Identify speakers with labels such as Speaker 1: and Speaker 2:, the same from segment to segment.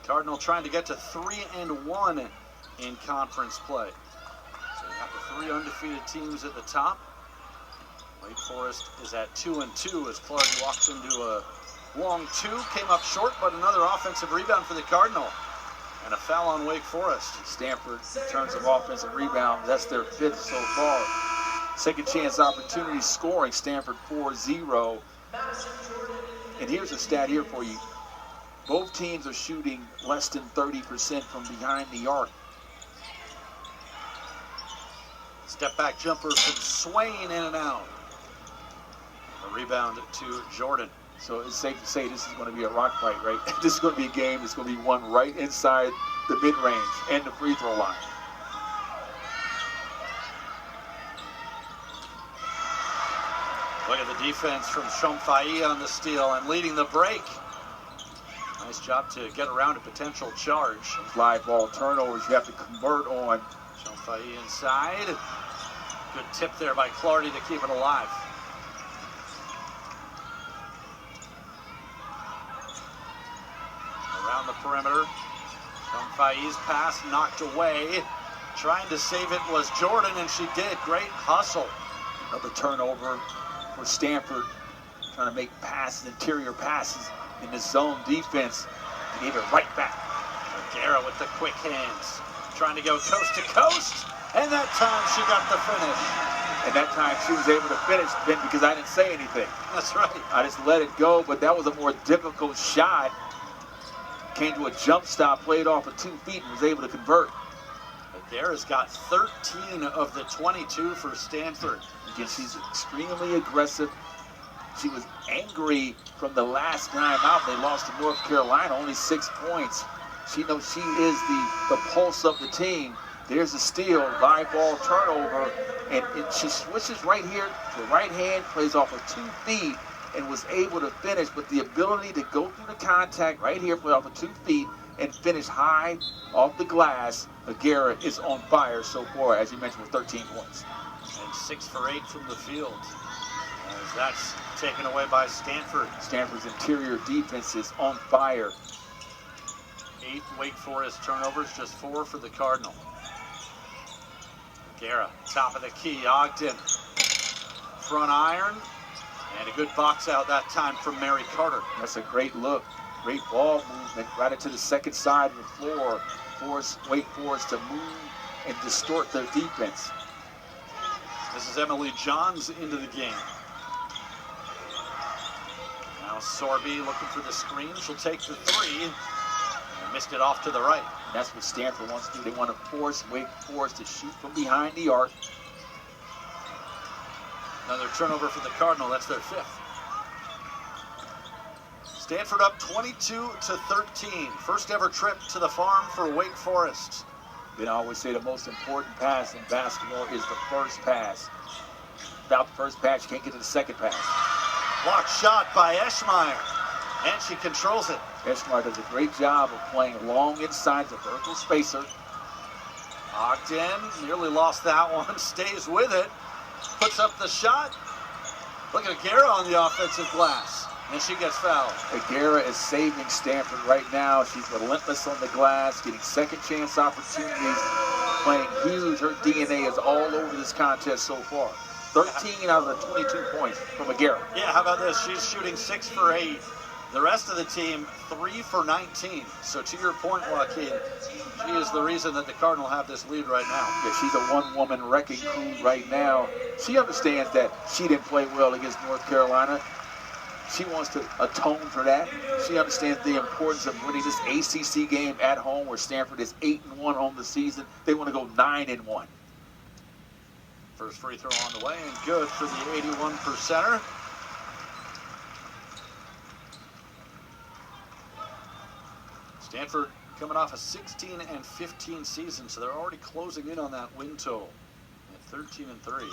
Speaker 1: Cardinal trying to get to 3-1 in conference play. So you got the 3 undefeated teams at the top. Wake Forest is at 2-2 as Clardy walks into a long 2. Came up short, but another offensive rebound for the Cardinal. And a foul on Wake Forest.
Speaker 2: Stanford, in terms of offensive rebound, that's their 5th so far. Second chance opportunity scoring, Stanford 4-0. And here's a stat here for you. Both teams are shooting less than 30% from behind the arc.
Speaker 1: Step back jumper from Swain, in and out. A rebound to Jordan.
Speaker 2: So it's safe to say this is going to be a rock fight, right? This is going to be a game that's going to be won right inside the mid-range and the free throw line.
Speaker 1: Look at the defense from Shomfai on the steal and leading the break. Nice job to get around a potential charge.
Speaker 2: Live ball turnovers you have to convert on.
Speaker 1: Shomfai inside. Good tip there by Clardy to keep it alive. Around the perimeter. Shomfai's pass knocked away. Trying to save it was Jordan, and she did. Great hustle.
Speaker 2: Another turnover for Stanford. Trying to make passes, interior passes in the zone defense. He gave it right back.
Speaker 1: Guerra with the quick hands. Trying to go coast to coast. And that time she got the finish.
Speaker 2: And that time she was able to finish, Ben, because I didn't say anything.
Speaker 1: That's right.
Speaker 2: I just let it go, but that was a more difficult shot. Came to a jump stop, played off of 2 feet, and was able to convert.
Speaker 1: Guerra's got 13 of the 22 for Stanford.
Speaker 2: Again, she's extremely aggressive. She was angry from the last time out. They lost to North Carolina, only 6 points. She knows she is the pulse of the team. There's a steal, live ball turnover, and she switches right here to the right hand, plays off of 2 feet, and was able to finish with the ability to go through the contact right here, play off of 2 feet, and finish high off the glass. Guerra is on fire so far, as you mentioned, with 13 points.
Speaker 1: And 6 for 8 from the field. As that's taken away by Stanford.
Speaker 2: Stanford's interior defense is on fire.
Speaker 1: 8 Wake Forest turnovers, just 4 for the Cardinal. Guerra, top of the key, Ogden. Front iron, and a good box out that time from Mary Carter.
Speaker 2: That's a great look. Great ball movement right into the second side of the floor. Force Wake Forest to move and distort their defense.
Speaker 1: This is Emily Johns into the game. Now Sorby looking for the screen. She'll take the 3. And missed it off to the right.
Speaker 2: That's what Stanford wants to do. They want to force Wake Forest to shoot from behind the arc.
Speaker 1: Another turnover for the Cardinal. That's their 5th. Stanford up 22-13. First ever trip to the farm for Wake Forest.
Speaker 2: I always say the most important pass in basketball is the first pass. Without the first pass, you can't get to the second pass.
Speaker 1: Blocked shot by Eschmeyer, and she controls it.
Speaker 2: Eschmeyer does a great job of playing long inside the vertical spacer.
Speaker 1: Ogden nearly lost that one, stays with it, puts up the shot. Look at Guerra on the offensive glass, and she gets fouled.
Speaker 2: Guerra is saving Stanford right now. She's relentless on the glass, getting second chance opportunities, playing huge. Her DNA is all over this contest so far. 13 out of the 22 points from Guerra.
Speaker 1: Yeah, how about this? She's shooting 6 for 8. The rest of the team, 3 for 19. So to your point, Joaquin, she is the reason that the Cardinal have this lead right now.
Speaker 2: Yeah, she's a one-woman wrecking crew right now. She understands that she didn't play well against North Carolina. She wants to atone for that. She understands the importance of winning this ACC game at home where Stanford is 8-1 on the season. They want to go 9-1.
Speaker 1: First free throw on the way and good for the 81%er. Stanford coming off a 16-15 season, so they're already closing in on that win total at 13-3.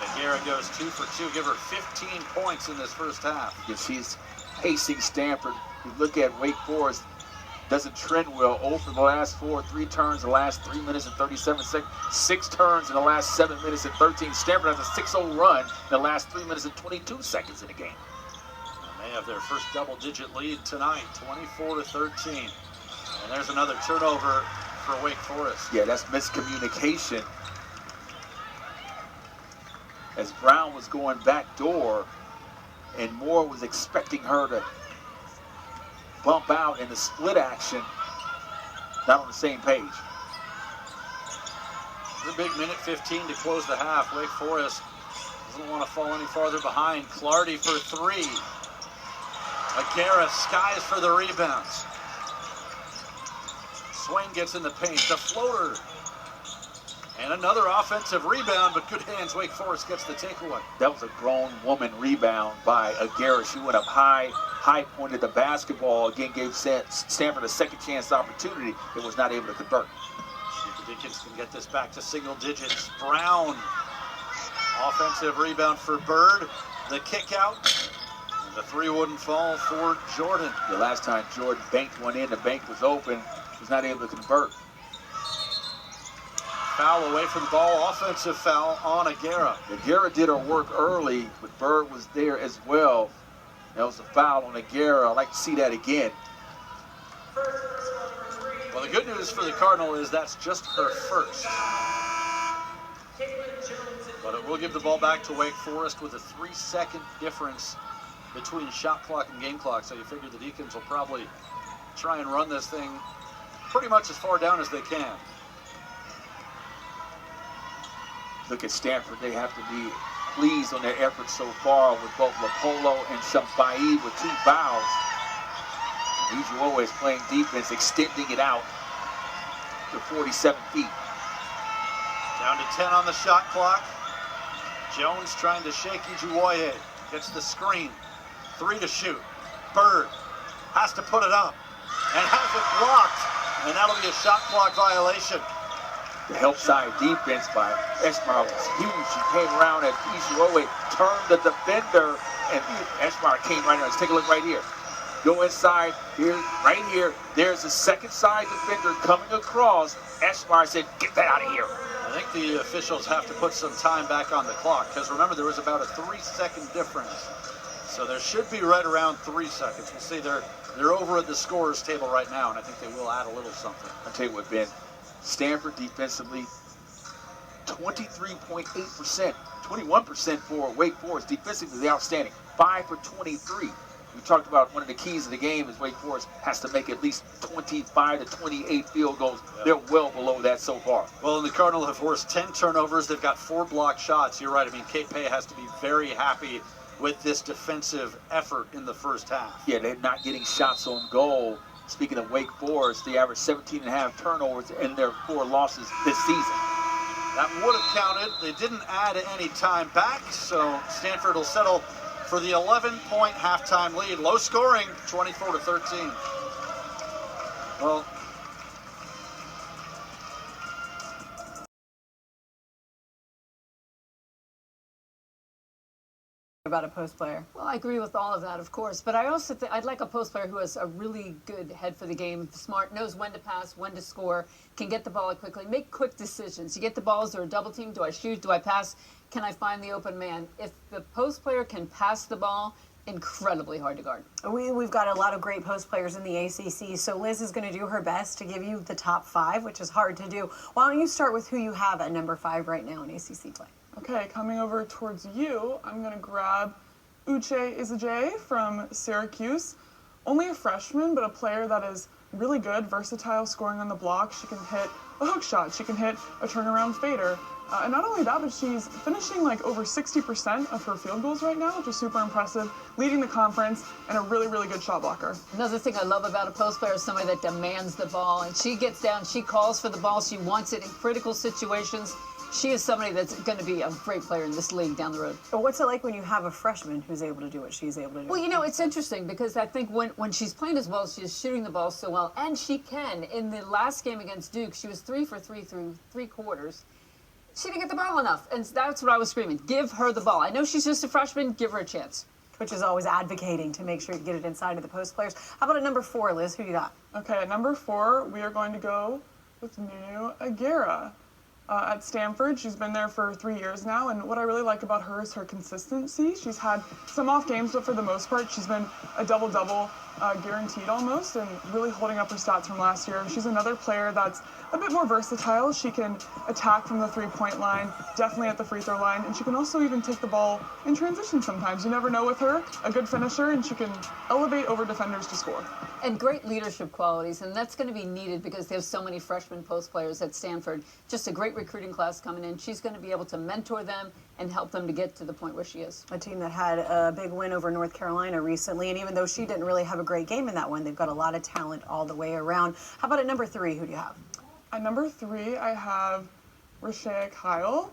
Speaker 1: And Guerra goes 2 for 2, give her 15 points in this first half.
Speaker 2: Because she's pacing Stanford. You look at Wake Forest, doesn't trend well. 0 for the last 4, 3 turns in the last 3 minutes and 37 seconds, 6 turns in the last 7 minutes and 13. Stanford has a 6-0 run in the last 3 minutes and 22 seconds in the game.
Speaker 1: They have their first double-digit lead tonight, 24-13. And there's another turnover for Wake Forest.
Speaker 2: Yeah, that's miscommunication. As Brown was going back door, and Moore was expecting her to bump out in the split action, not on the same page.
Speaker 1: The big minute 15 to close the half. Wake Forest doesn't want to fall any farther behind. Clardy for three. Aguirre skies for the rebounds. Swain gets in the paint. The floater. And another offensive rebound, but good hands. Wake Forest gets the takeaway.
Speaker 2: That was a grown woman rebound by Aguirre. She went up high pointed the basketball. Again, gave Stanford a second chance opportunity. It was not able to convert.
Speaker 1: The Deacons can get this back to single digits. Brown. Offensive rebound for Bird. The kick out. And the three wouldn't fall for Jordan.
Speaker 2: The last time Jordan banked one in, the bank was open. Was not able to convert.
Speaker 1: Foul away from the ball. Offensive foul on Aguirre.
Speaker 2: Aguirre did her work early, but Bird was there as well. That was a foul on Aguirre. I'd like to see that again.
Speaker 1: Well, the good news for the Cardinal is that's just her first. But it will give the ball back to Wake Forest with a 3-second difference between shot clock and game clock. So you figure the Deacons will probably try and run this thing pretty much as far down as they can.
Speaker 2: Look at Stanford. They have to be pleased on their efforts so far with both Lapolo and Shampai with 2 fouls. Usual is playing defense, extending it out to 47 feet.
Speaker 1: Down to 10 on the shot clock. Jones trying to shake Ijuwoye. Gets the screen. 3 to shoot. Bird has to put it up and has it blocked. And that'll be a shot clock violation.
Speaker 2: The help side defense by Esmar was huge. She came around as Ijuwoye turned the defender, and Esmar came right now. Let's take a look right here. Go inside, here, right here. There's a second side defender coming across. Esmar said, get that out of here.
Speaker 1: I think the officials have to put some time back on the clock, because remember, there was about a 3-second difference. So there should be right around 3 seconds. We'll see. They're over at the scorer's table right now, and I think they will add a little something.
Speaker 2: I'll tell you what, Ben. Stanford defensively, 23.8%, 21% for Wake Forest. Defensively, they're outstanding. 5 for 23. We talked about one of the keys of the game is Wake Forest has to make at least 25 to 28 field goals. Yep. They're well below that so far.
Speaker 1: Well, and the Cardinal have forced 10 turnovers. They've got 4 blocked shots. You're right. I mean, Kate Pay has to be very happy with this defensive effort in the first half.
Speaker 2: Yeah, they're not getting shots on goal. Speaking of Wake Forest, they averaged 17.5 turnovers in their 4 losses this season.
Speaker 1: That would have counted. They didn't add any time back, so Stanford will settle for the 11-point halftime lead. Low scoring, 24-13. Well,
Speaker 3: about a post player.
Speaker 4: Well, I agree with all of that, of course, but I also think I'd like a post player who has a really good head for the game, smart, knows when to pass, when to score, can get the ball quickly, make quick decisions. You get the balls, or a double team, do I shoot, do I pass, can I find the open man? If the post player can pass the ball, incredibly hard to guard.
Speaker 3: We've got a lot of great post players in the ACC, so Liz is going to do her best to give you the top 5, which is hard to do. Why don't you start with who you have at number 5 right now in ACC play?
Speaker 5: Okay, coming over towards you, I'm going to grab Uche Izejay from Syracuse. Only a freshman, but a player that is really good, versatile, scoring on the block. She can hit a hook shot. She can hit a turnaround fader. And not only that, but she's finishing like over 60% of her field goals right now, which is super impressive, leading the conference, and a really, really good shot blocker.
Speaker 4: Another thing I love about a post player is somebody that demands the ball, and she gets down, she calls for the ball, she wants it in critical situations. She is somebody that's going to be a great player in this league down the road.
Speaker 3: But what's it like when you have a freshman who's able to do what she's able to do?
Speaker 4: Well, you know, it's interesting because I think when she's playing as well, she's shooting the ball so well, and she can. In the last game against Duke, she was 3 for 3 through 3 quarters. She didn't get the ball enough, and that's what I was screaming. Give her the ball. I know she's just a freshman. Give her a chance.
Speaker 3: Which is always advocating to make sure you get it inside of the post players. How about at number 4, Liz? Who you got?
Speaker 5: Okay, at number 4, we are going to go with Nunu Aguirre. at Stanford. She's been there for 3 years now, and what I really like about her is her consistency. She's had some off games, but for the most part, she's been a double-double guaranteed almost, and really holding up her stats from last year. She's another player that's a bit more versatile. She can attack from the three-point line, definitely at the free throw line, and she can also even take the ball in transition sometimes. You never know with her. A good finisher, and she can elevate over defenders to score.
Speaker 4: And great leadership qualities, and that's going to be needed because they have so many freshman post players at Stanford. Just a great recruiting class coming in. She's going to be able to mentor them and help them to get to the point where she is.
Speaker 3: A team that had a big win over North Carolina recently, and even though she didn't really have a great game in that one, they've got a lot of talent all the way around. How about at number 3? Who do you have?
Speaker 5: At number 3, I have Rashea Kyle.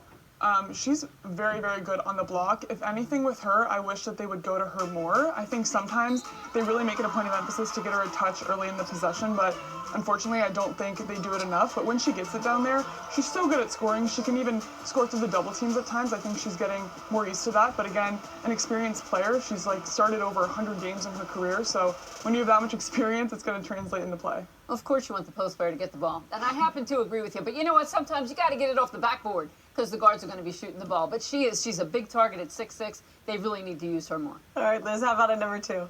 Speaker 5: She's very, very good on the block. If anything with her, I wish that they would go to her more. I think sometimes they really make it a point of emphasis to get her a touch early in the possession, but unfortunately I don't think they do it enough. But when she gets it down there, she's so good at scoring. She can even score through the double teams at times. I think she's getting more used to that. But again, an experienced player. She's started over 100 games in her career. So when you have that much experience, it's going to translate into play.
Speaker 4: Of course you want the post player to get the ball. And I happen to agree with you. But you know what? Sometimes you got to get it off the backboard because the guards are going to be shooting the ball. But she's a big target at 6'6". They really need to use her more.
Speaker 3: All right, Liz, how about at number 2?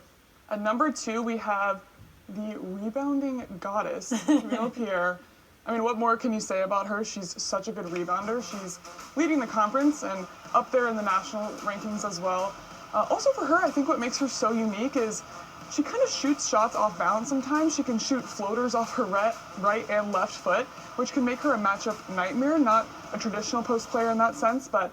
Speaker 5: At number 2, we have the rebounding goddess, Camille Pierre. I mean, what more can you say about her? She's such a good rebounder. She's leading the conference and up there in the national rankings as well. Also for her, I think what makes her so unique is she kind of shoots shots off balance sometimes. She can shoot floaters off her right and left foot, which can make her a matchup nightmare. Not a traditional post player in that sense, but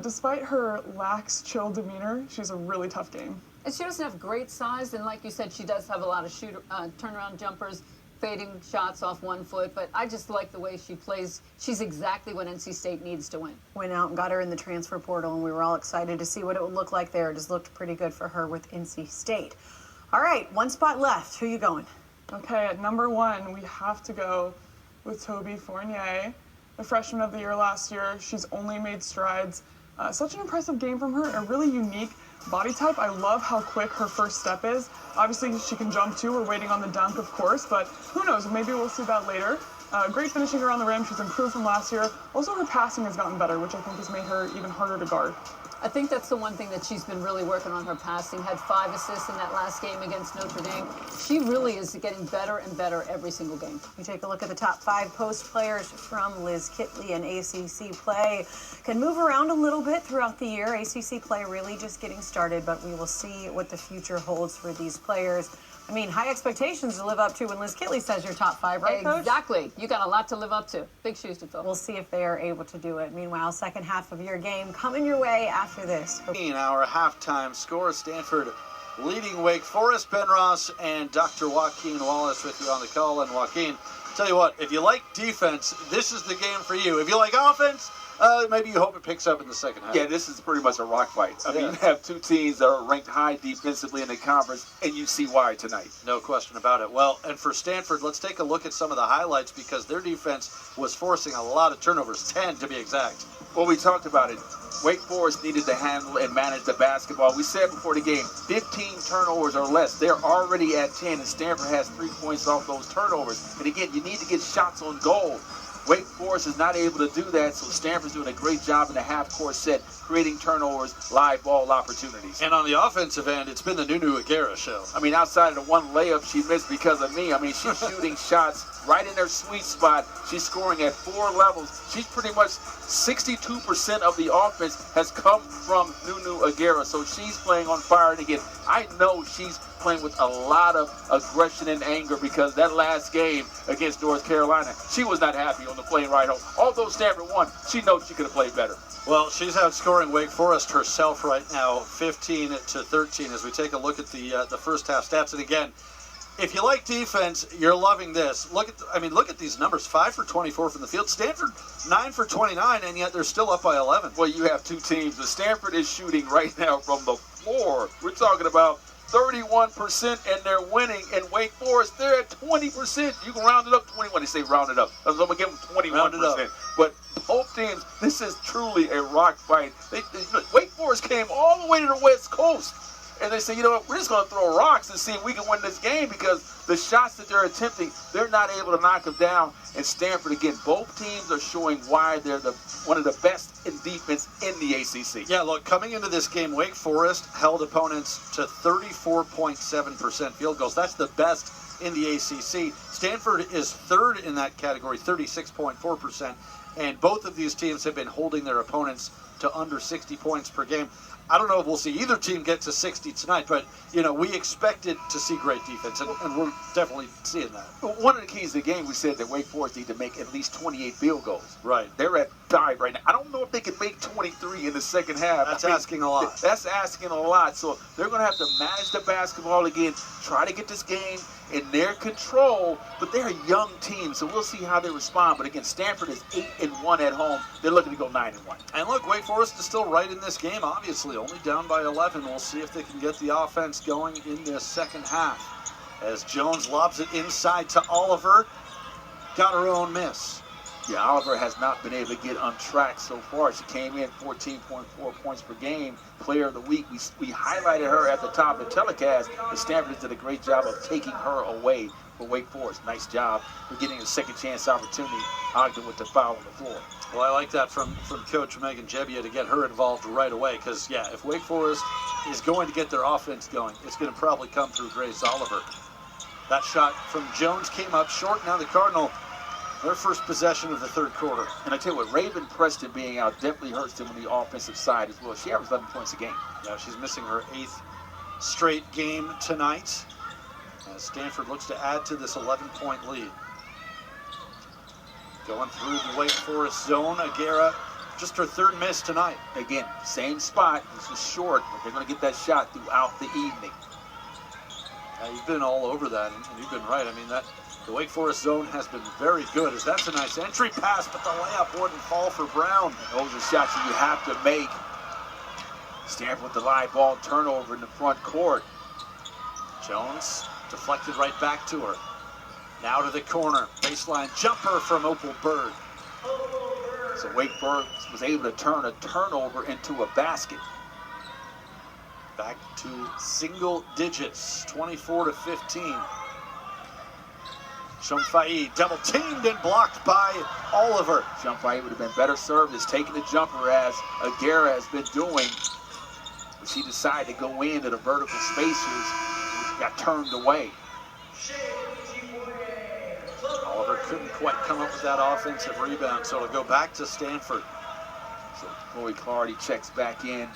Speaker 5: despite her lax, chill demeanor, she's a really tough game.
Speaker 4: And she doesn't have great size, and like you said, she does have a lot of turnaround jumpers, fading shots off one foot, but I just like the way she plays. She's exactly what NC State needs to win.
Speaker 3: Went out and got her in the transfer portal, and we were all excited to see what it would look like there. It just looked pretty good for her with NC State. All right, one spot left. Who are you going?
Speaker 5: Okay, at number 1, we have to go with Toby Fournier, the freshman of the year last year. She's only made strides. Such an impressive game from her, a really unique body type. I love how quick her first step is. Obviously, she can jump too. We're waiting on the dunk, of course, but who knows? Maybe we'll see that later. Great finishing around the rim. She's improved from last year. Also, her passing has gotten better, which I think has made her even harder to guard.
Speaker 4: I think that's the one thing that she's been really working on, her passing. Had 5 assists in that last game against Notre Dame. She really is getting better and better every single game.
Speaker 3: We take a look at the top 5 post players from Liz Kitley, and ACC play can move around a little bit throughout the year. ACC play really just getting started, but we will see what the future holds for these players. I mean, high expectations to live up to when Liz Kitley says your top 5, right, Coach?
Speaker 4: Exactly. You got a lot to live up to. Big shoes to fill.
Speaker 3: We'll see if they are able to do it. Meanwhile, second half of your game coming your way after this.
Speaker 1: Our halftime score, Stanford leading Wake Forest. Ben Ross and Dr. Joaquin Wallace with you on the call. And Joaquin, tell you what, if you like defense, this is the game for you. If you like offense, maybe you hope it picks up in the second half.
Speaker 2: Yeah, this is pretty much a rock fight. I mean, you have 2 teams that are ranked high defensively in the conference, and you see why tonight.
Speaker 1: No question about it. Well, and for Stanford, let's take a look at some of the highlights because their defense was forcing a lot of turnovers, 10 to be exact.
Speaker 2: Well, we talked about it. Wake Forest needed to handle and manage the basketball. We said before the game, 15 turnovers or less. They're already at 10, and Stanford has 3 points off those turnovers. And again, you need to get shots on goal. Wake Forest is not able to do that, so Stanford's doing a great job in the half-court set, creating turnovers, live ball opportunities.
Speaker 1: And on the offensive end, it's been the Nunu Aguera show.
Speaker 2: I mean, outside of the one layup she missed because of me, I mean, she's shooting shots right in her sweet spot. She's scoring at 4 levels. She's pretty much 62% of the offense has come from Nunu Aguera, so she's playing on fire. And again, I know she's playing with a lot of aggression and anger because that last game against North Carolina, she was not happy on the plane ride home. Although Stanford won, she knows she could have played better.
Speaker 1: Well, she's outscoring Wake Forest herself right now, 15-13, as we take a look at the first half stats. And again, if you like defense, you're loving this. Look at these numbers: 5 for 24 from the field. Stanford 9 for 29, and yet they're still up by 11.
Speaker 2: Well, you have 2 teams. The Stanford is shooting right now from the floor. We're talking about 31%, and they're winning. And Wake Forest, they're at 20%. You can round it up 21. They say round it up. I'm going to give them 21%. But both teams, this is truly a rock fight. Wake Forest came all the way to the West Coast. and they say, you know what, we're just going to throw rocks and see if we can win this game because the shots that they're attempting, they're not able to knock them down. And Stanford, again, both teams are showing why they're one of the best in defense in the ACC.
Speaker 1: Yeah, look, coming into this game, Wake Forest held opponents to 34.7% field goals. That's the best in the ACC. Stanford is third in that category, 36.4%. And both of these teams have been holding their opponents to under 60 points per game. I don't know if we'll see either team get to 60 tonight, but, you know, we expected to see great defense, and we're definitely seeing that.
Speaker 2: One of the keys to the game, we said that Wake Forest need to make at least 28 field goals.
Speaker 1: Right.
Speaker 2: They're at 5 right now. I don't know if they can make 23 in the second half.
Speaker 1: That's asking a lot.
Speaker 2: That's asking a lot. So they're going to have to manage the basketball again, try to get this game in their control, but they're a young team, so we'll see how they respond. But again, Stanford is 8-1 at home. They're looking to go 9-1.
Speaker 1: And look, Wake Forest is still right in this game, obviously, only down by 11. We'll see if they can get the offense going in this second half. As Jones lobs it inside to Oliver, got her own miss.
Speaker 2: Yeah, Oliver has not been able to get on track so far. She came in 14.4 points per game, player of the week. We highlighted her at the top of the telecast, but Stanford did a great job of taking her away for Wake Forest. Nice job for getting a second chance opportunity. Ogden with the foul on the floor.
Speaker 1: Well, I like that from Coach Megan Jebbia to get her involved right away because, yeah, if Wake Forest is going to get their offense going, it's going to probably come through Grace Oliver. That shot from Jones came up short. Now the Cardinal, their first possession of the third quarter.
Speaker 2: And I tell you what, Raven Preston being out definitely hurts them on the offensive side as well. She averaged 11 points a game.
Speaker 1: Yeah, she's missing her 8th straight game tonight as Stanford looks to add to this 11-point lead. Going through the Wake Forest zone, Aguera, just her third miss tonight.
Speaker 2: Again, same spot. This is short, but they're going to get that shot throughout the evening.
Speaker 1: You've been all over that, and you've been right. I mean, the Wake Forest zone has been very good. As that's a nice entry pass, but the layup wouldn't fall for Brown.
Speaker 2: And those are shots that you have to make. Stanford with the live ball turnover in the front court.
Speaker 1: Jones deflected right back to her. Now to the corner. Baseline jumper from Opal Bird.
Speaker 2: So Wake Forest was able to turn a turnover into a basket.
Speaker 1: Back to single digits, 24-15. Shumfai double teamed and blocked by Oliver.
Speaker 2: Shumfai would have been better served as taking the jumper as Aguera has been doing. But she decided to go into the vertical spacers, which got turned away.
Speaker 1: Oliver couldn't quite come up with that offensive rebound, so it'll go back to Stanford.
Speaker 2: So Chloe Clardy checks back in.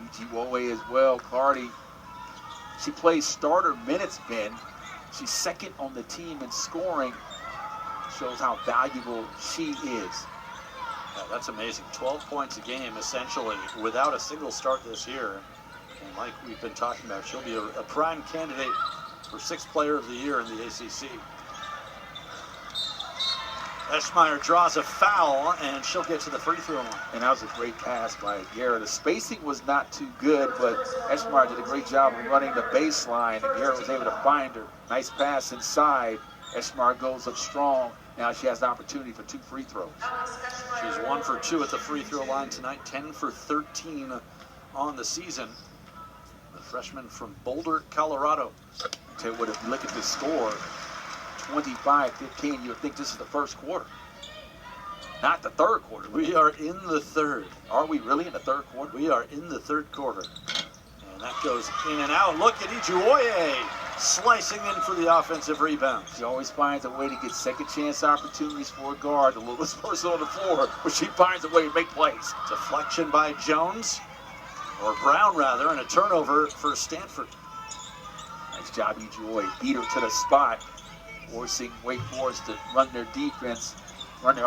Speaker 2: Ijiwoe as well. Clardy, she plays starter minutes, Ben. She's second on the team in scoring. Shows how valuable she is.
Speaker 1: Yeah, that's amazing. 12 points a game, essentially, without a single start this year. And like we've been talking about, she'll be a prime candidate for 6th Player of the Year in the ACC. Eschmeyer draws a foul, and she'll get to the free throw line.
Speaker 2: And that was a great pass by Aguera. The spacing was not too good, but Eschmeyer did a great job of running the baseline. Aguera was able to find her. Nice pass inside. Eschmeyer goes up strong. Now she has the opportunity for 2 free throws.
Speaker 1: She's 1 for 2 at the free throw line tonight, 10 for 13 on the season. The freshman from Boulder, Colorado.
Speaker 2: I tell you what, if you look at this score, 25-15, you would think this is the first quarter. Not the third quarter.
Speaker 1: We are in the third.
Speaker 2: Are we really in the third quarter?
Speaker 1: We are in the third quarter. And that goes in and out. Look at Ijiwoe slicing in for the offensive rebound.
Speaker 2: She always finds a way to get second chance opportunities for a guard, the littlest person on the floor, but she finds a way to make plays.
Speaker 1: Deflection by Jones, or Brown rather, and a turnover for Stanford.
Speaker 2: Nice job, Ijiwoe. Beat her to the spot, forcing Wake Forest to run their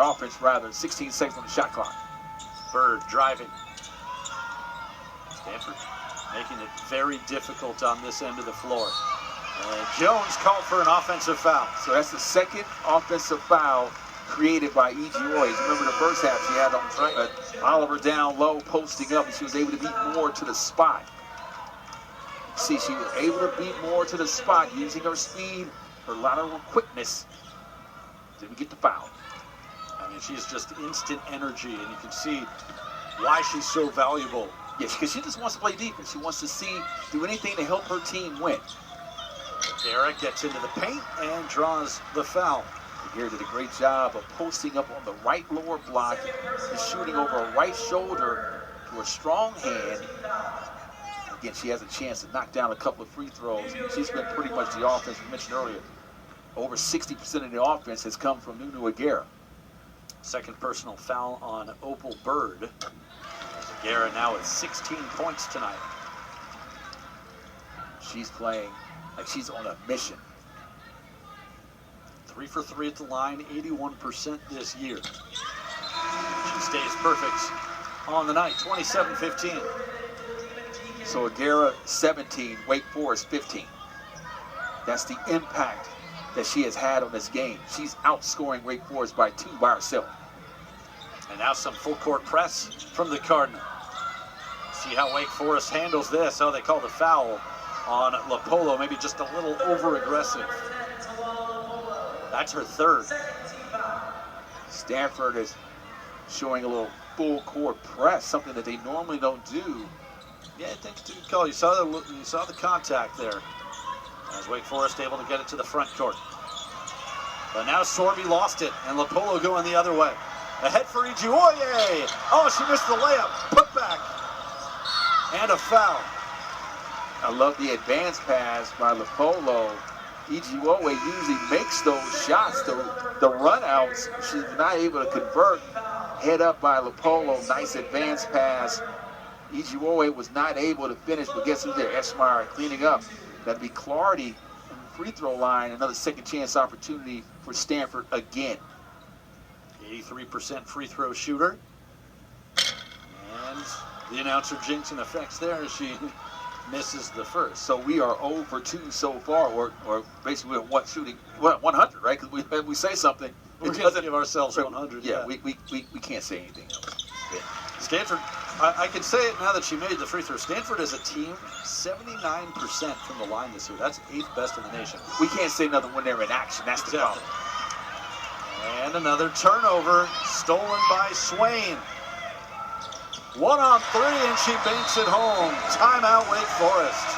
Speaker 2: offense rather. 16 seconds on the shot clock.
Speaker 1: Bird driving. Stanford making it very difficult on this end of the floor. And Jones called for an offensive foul.
Speaker 2: So that's the second offensive foul created by Ijiwoe. Remember the first half she had Oliver down low, posting up, and she was able to beat Moore to the spot. See, she was able to beat Moore to the spot using her speed, her lateral quickness. Didn't get the foul.
Speaker 1: I mean, she's just instant energy, and you can see why she's so valuable
Speaker 2: Yes, because she just wants to play defense. She wants to do anything to help her team win.
Speaker 1: Garrett gets into the paint and draws the foul.
Speaker 2: Garrett did a great job of posting up on the right lower block and shooting over a right shoulder to a strong hand. Again, she has a chance to knock down a couple of free throws. She's been pretty much the offense we mentioned earlier. Over 60% of the offense has come from Nunu Aguirre.
Speaker 1: Second personal foul on Opal Bird. Aguirre now at 16 points tonight.
Speaker 2: She's playing like she's on a mission.
Speaker 1: 3 for 3 at the line, 81% this year. She stays perfect on the night, 27-15.
Speaker 2: So Aguirre 17, Wake Forest 15. That's the impact that she has had on this game. She's outscoring Wake Forest by 2 by herself.
Speaker 1: And now some full court press from the Cardinal. See how Wake Forest handles this. Oh, they called a foul on LaPolo, maybe just a little over-aggressive. That's her third.
Speaker 2: Stanford is showing a little full court press, something that they normally don't do.
Speaker 1: Yeah, I think it's a good call. You saw the contact there. As Wake Forest able to get it to the front court. But now Sorby lost it, and LaPolo going the other way. Ahead for Ijuoye. Oh, she missed the layup. Put back. And a foul.
Speaker 2: I love the advance pass by LaPolo. Ijuoye usually makes those shots, the run-outs. She's not able to convert. Head up by LaPolo. Nice advance pass. Ijuoye was not able to finish, but guess who's there? Eschmeyer cleaning up. That'd be Clardy on the free throw line. Another second chance opportunity for Stanford again.
Speaker 1: 83% free throw shooter. And the announcer jinxing effects there as she misses the first.
Speaker 2: So we are 0 for 2 so far, or basically we're shooting 100, right? Because we say something,
Speaker 1: We're going to give ourselves 100.
Speaker 2: Yeah, we can't say anything else. Yeah.
Speaker 1: Stanford, I can say it now that she made the free throw. Stanford as a team, 79% from the line this year. That's 8th best in the nation.
Speaker 2: We can't say nothing when they're in action. That's the problem.
Speaker 1: And another turnover stolen by Swain. 1 on 3, and she banks it home. Timeout, Wake Forest.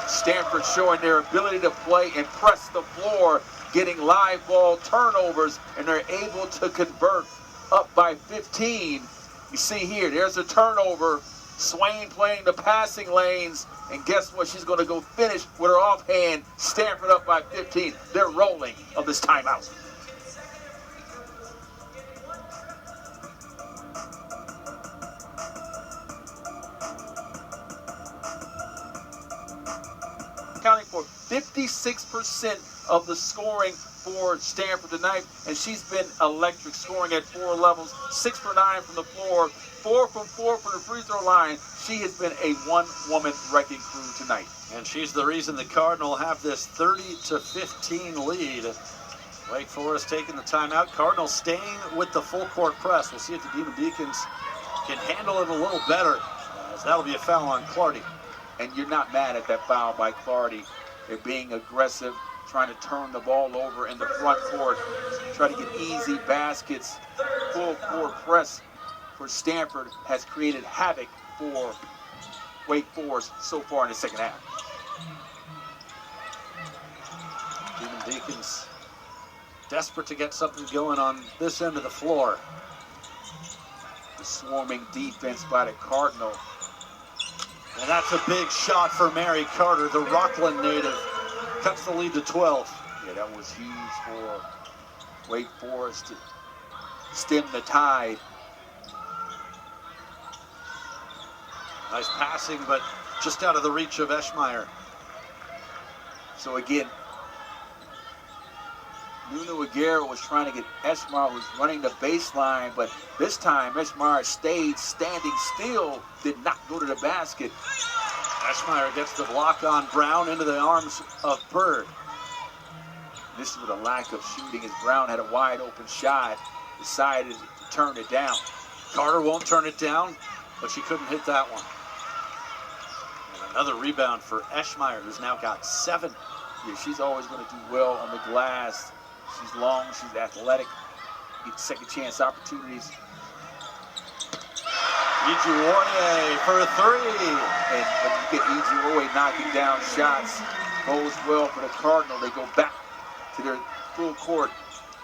Speaker 2: Stanford showing their ability to play and press the floor, getting live ball turnovers, and they're able to convert up by 15. You see here, there's a turnover. Swain playing the passing lanes, and guess what? She's going to go finish with her offhand. Stanford up by 15. They're rolling of this timeout. Accounting for 56% of the scoring for Stanford tonight, and she's been electric, scoring at 4 levels, 6 for 9 from the floor, 4 from 4 from the free throw line. She has been a one-woman wrecking crew tonight.
Speaker 1: And she's the reason the Cardinal have this 30-15 lead. Wake Forest taking the timeout. Cardinals staying with the full court press. We'll see if the Demon Deacons can handle it a little better, as that'll be a foul on Clardy.
Speaker 2: And you're not mad at that foul by Clardy. They're being aggressive, trying to turn the ball over in the front court, try to get easy baskets. Full court press for Stanford has created havoc for Wake Forest so far in the second half.
Speaker 1: Demon Deacons desperate to get something going on this end of the floor.
Speaker 2: The swarming defense by the Cardinal.
Speaker 1: And that's a big shot for Mary Carter, the Rockland native. Cuts the lead to 12.
Speaker 2: Yeah, that was huge for Wake Forest to stem the tide.
Speaker 1: Nice passing, but just out of the reach of Eschmeyer.
Speaker 2: So again, Nunu Aguirre was trying to get Eschmeyer, who's running the baseline, but this time Eschmeyer stayed standing still, did not go to the basket.
Speaker 1: Eschmeyer gets the block on Brown into the arms of Bird.
Speaker 2: This is with a lack of shooting, as Brown had a wide open shot, decided to turn it down.
Speaker 1: Carter won't turn it down, but she couldn't hit that one. And another rebound for Eschmeyer, who's now got 7.
Speaker 2: Yeah, she's always going to do well on the glass. She's long, she's athletic, get second chance opportunities.
Speaker 1: Ijuoye for a three.
Speaker 2: And when you get Ijuoye knocking down shots, goes well for the Cardinal. They go back to their full court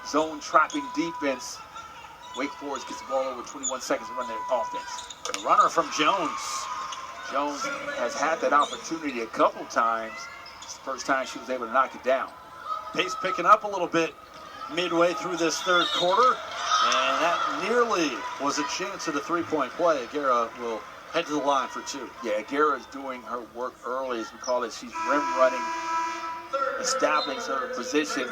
Speaker 2: zone trapping defense. Wake Forest gets the ball over 21 seconds to run their offense.
Speaker 1: The runner from Jones.
Speaker 2: Jones has had that opportunity a couple times. It's the first time she was able to knock it down.
Speaker 1: Pace picking up a little bit midway through this third quarter. And that nearly was a chance at a three-point play. Aguirre will head to the line for two.
Speaker 2: Yeah, Aguirre is doing her work early, as we call it. She's rim running, establishing her position,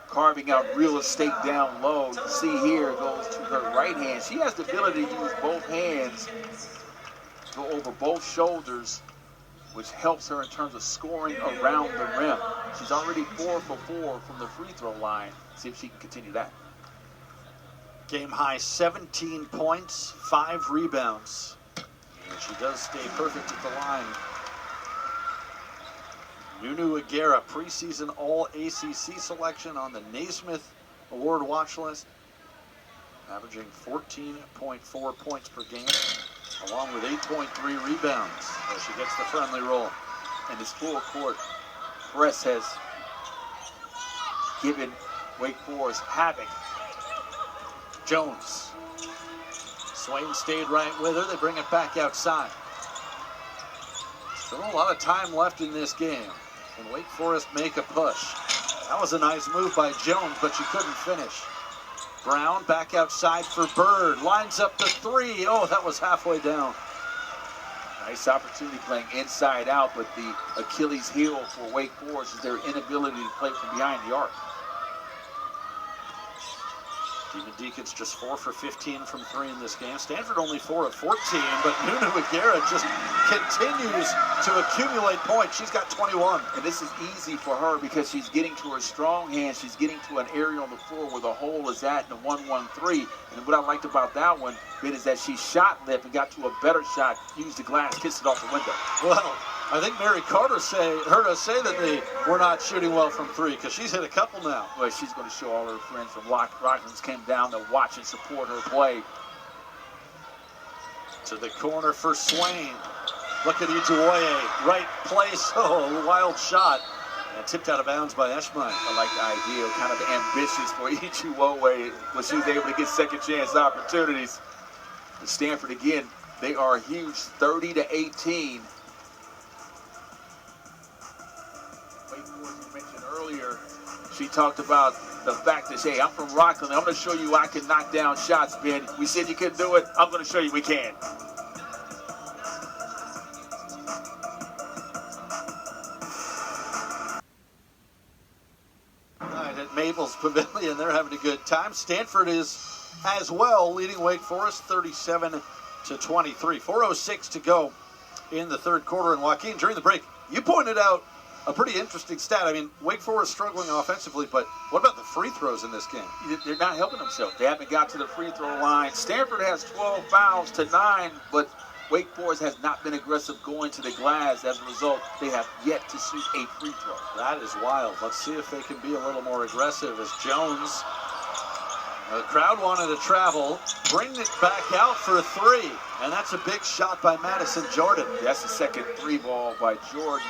Speaker 2: carving out real estate down low. You see here, it goes to her right hand. She has the ability to use both hands, go over both shoulders, which helps her in terms of scoring around the rim. She's already 4 for 4 from the free throw line. See if she can continue that.
Speaker 1: Game high 17 points, 5 rebounds. And she does stay perfect at the line. Nunu Aguirre, preseason All-ACC selection on the Naismith Award watch list, averaging 14.4 points per game, along with 8.3 rebounds as she gets the friendly roll.
Speaker 2: And this full court press has given Wake Forest havoc.
Speaker 1: Jones. Swain stayed right with her. They bring it back outside. Still a lot of time left in this game. Can Wake Forest make a push? That was a nice move by Jones, but she couldn't finish. Brown back outside for Bird. Lines up the three. Oh, that was halfway down.
Speaker 2: Nice opportunity playing inside out, but the Achilles heel for Wake Forest is their inability to play from behind the arc.
Speaker 1: Steven Deacons just 4 for 15 from 3 in this game. Stanford only 4 of 14, but Nunu Aguirre just continues to accumulate points. She's got 21.
Speaker 2: And this is easy for her because she's getting to her strong hand. She's getting to an area on the floor where the hole is at in the 1-1-3. And what I liked about that one, Ben, is that she shot left and got to a better shot, used the glass, kissed it off the window.
Speaker 1: Well, I think Mary Carter heard us say that they were not shooting well from 3 because she's hit a couple now.
Speaker 2: Well, she's going to show all her friends from Rocklands came down to watch and support her play.
Speaker 1: To the corner for Swain. Look at Ijuoye. Right place. Oh, wild shot. And tipped out of bounds by Eschmeyer.
Speaker 2: I like the idea, kind of ambitious for Ijuoye when she was able to get second chance opportunities. And Stanford, again, they are huge, 30-18. Earlier, she talked about the fact that, hey, I'm from Rockland. I'm going to show you I can knock down shots, Ben. We said you couldn't do it. I'm going to show you we can.
Speaker 1: Right, at Mabel's Pavilion, they're having a good time. Stanford is as well, leading Wake Forest 37-23. 4:06 to go in the third quarter. And Joaquin, during the break, you pointed out a pretty interesting stat. I mean, Wake Forest struggling offensively, but what about the free throws in this game?
Speaker 2: They're not helping themselves. They haven't got to the free throw line. Stanford has 12 fouls to 9, but Wake Forest has not been aggressive going to the glass. As a result, they have yet to shoot a free throw.
Speaker 1: That is wild. Let's see if they can be a little more aggressive as Jones, the crowd wanted to travel, bring it back out for a 3, and that's a big shot by Madison Jordan.
Speaker 2: That's the second 3 ball by Jordan.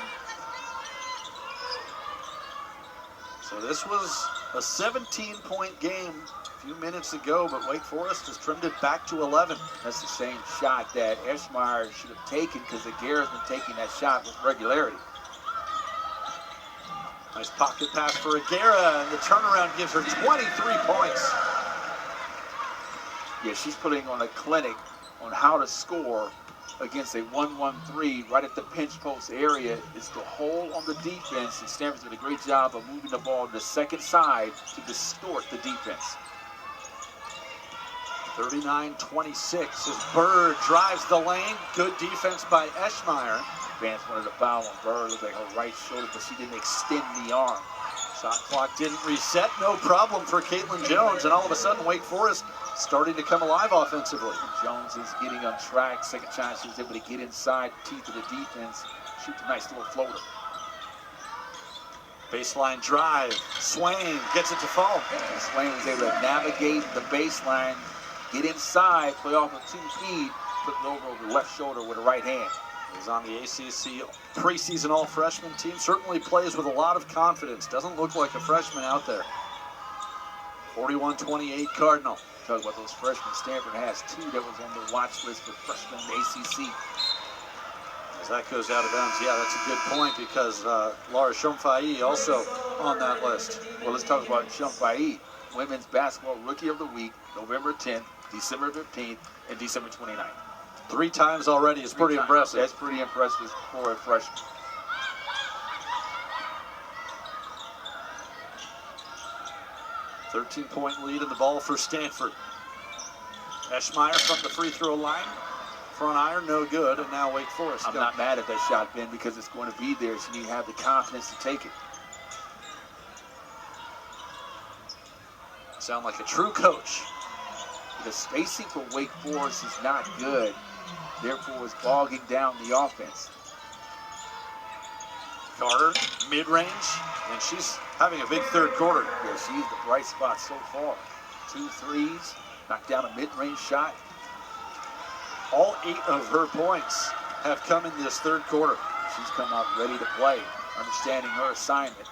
Speaker 1: So this was a 17-point game a few minutes ago, but Wake Forest has trimmed it back to 11.
Speaker 2: That's the same shot that Eschmeyer should have taken because Aguirre's been taking that shot with regularity.
Speaker 1: Nice pocket pass for Aguirre, and the turnaround gives her 23 points.
Speaker 2: Yeah, she's putting on a clinic on how to score against a 1-1-3 right at the pinch post area. It's the hole on the defense, and Stanford's did a great job of moving the ball to the second side to distort the defense.
Speaker 1: 39-26 as Bird drives the lane. Good defense by Eschmeyer.
Speaker 2: Vance wanted a foul on Bird, looked like her right shoulder, but she didn't extend the arm.
Speaker 1: Shot clock didn't reset, no problem for Caitlin Jones, and all of a sudden Wake Forest starting to come alive offensively.
Speaker 2: Jones is getting on track. Second time she was able to get inside the teeth of the defense, shoot a nice little floater.
Speaker 1: Baseline drive. Swain gets it to fall.
Speaker 2: And Swain was able to navigate the baseline Get inside, play off a two-feed, put it over the left shoulder with a right hand.
Speaker 1: He's on the ACC preseason all-freshman team. Certainly plays with a lot of confidence. Doesn't look like a freshman out there. 41-28 Cardinal.
Speaker 2: Talk about those freshmen. Stanford has two that was on the watch list for freshmen in the ACC.
Speaker 1: As that goes out of bounds, yeah, that's a good point because Laura Shumfai also on that list.
Speaker 2: Well, let's talk about Shumfai. Women's Basketball Rookie of the Week, November 10th, December 15th, and December 29th.
Speaker 1: 3 times already is pretty impressive.
Speaker 2: That's pretty impressive for a freshman.
Speaker 1: $13-point lead in the ball for Stanford. Eschmeyer from the free throw line. Front iron, no good, and now Wake Forest.
Speaker 2: I'm not mad at that shot, Ben, because it's going to be there, so you need to have the confidence to take it.
Speaker 1: Sound like a true coach.
Speaker 2: The spacing for Wake Forest is not good, therefore it's bogging down the offense.
Speaker 1: Carter, mid-range, and she's having a big third quarter.
Speaker 2: Yeah, she's the bright spot so far. 2 threes, knocked down a mid-range shot.
Speaker 1: All 8 of her points have come in this third quarter.
Speaker 2: She's come out ready to play, understanding her assignment.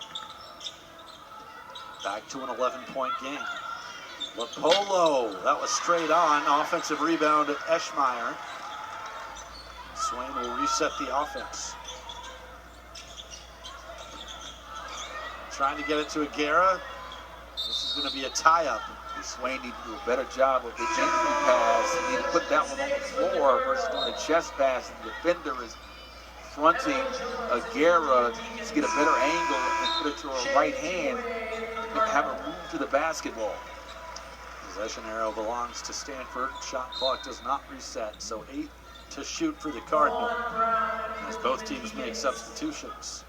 Speaker 1: Back to an 11-point game. Lapolo, that was straight on. Offensive rebound at Eschmeyer. Swain will reset the offense. Trying to get it to Aguera. This is going to be a tie-up.
Speaker 2: Swain needs to do a better job of the entry pass. He needs to put that one on the floor versus doing a chest pass. And the defender is fronting Aguera to get a better angle and put it to her right hand and have her move to the basketball.
Speaker 1: Possession arrow belongs to Stanford. Shot clock does not reset, so 8 to shoot for the Cardinal as both teams make substitutions.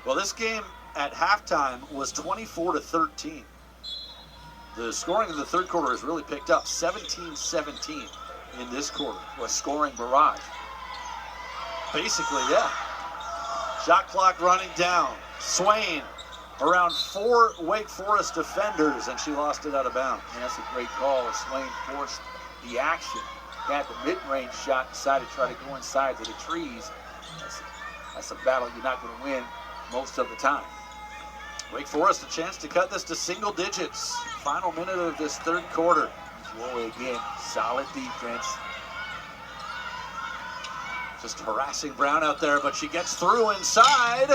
Speaker 1: Well, this game at halftime was 24-13. The scoring in the third quarter has really picked up, 17-17 in this quarter.
Speaker 2: A scoring barrage.
Speaker 1: Basically, yeah. Shot clock running down. Swain around 4 Wake Forest defenders, and she lost it out of bounds.
Speaker 2: And that's a great call. Swain forced the action. Had the mid-range shot, decided to try to go inside to the trees. That's a battle you're not going to win most of the time.
Speaker 1: Wake Forest a chance to cut this to single digits. Final minute of this third quarter.
Speaker 2: Boy, again, solid defense.
Speaker 1: Just harassing Brown out there, but she gets through inside.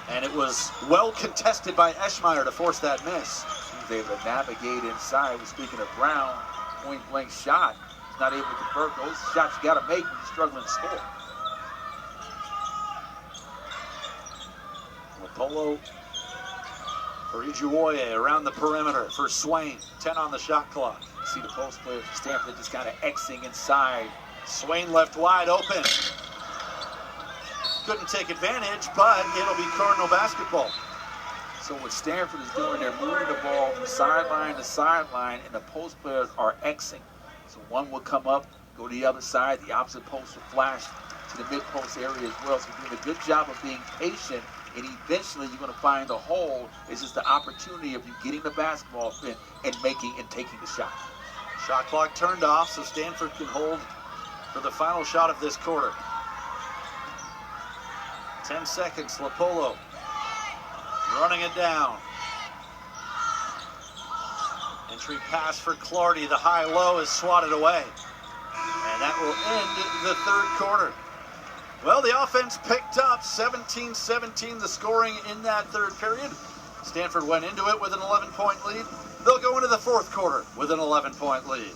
Speaker 1: And it was well contested by Eschmeyer to force that miss.
Speaker 2: She was able to navigate inside. We're speaking of Brown, point-blank shot. She's not able to convert those shots you got to make when you're struggling to score.
Speaker 1: Lapolo for Ijuoye around the perimeter for Swain. 10 on the shot clock.
Speaker 2: See the post players for Stanford just kind of Xing inside.
Speaker 1: Swain left wide open. Couldn't take advantage, but it'll be Cardinal basketball.
Speaker 2: So what Stanford is doing, they're moving the ball from sideline to sideline, and the post players are Xing. So one will come up, go to the other side, the opposite post will flash to the mid-post area as well. So you're doing a good job of being patient, and eventually you're going to find the hole. It's just the opportunity of you getting the basketball in and making and taking the shot.
Speaker 1: Shot clock turned off, so Stanford can hold for the final shot of this quarter. 10 seconds, Lapolo running it down. Entry pass for Clardy. The high-low is swatted away. And that will end the third quarter. Well, the offense picked up 17-17, the scoring in that third period. Stanford went into it with an 11-point lead. They'll go into the fourth quarter with an 11-point lead.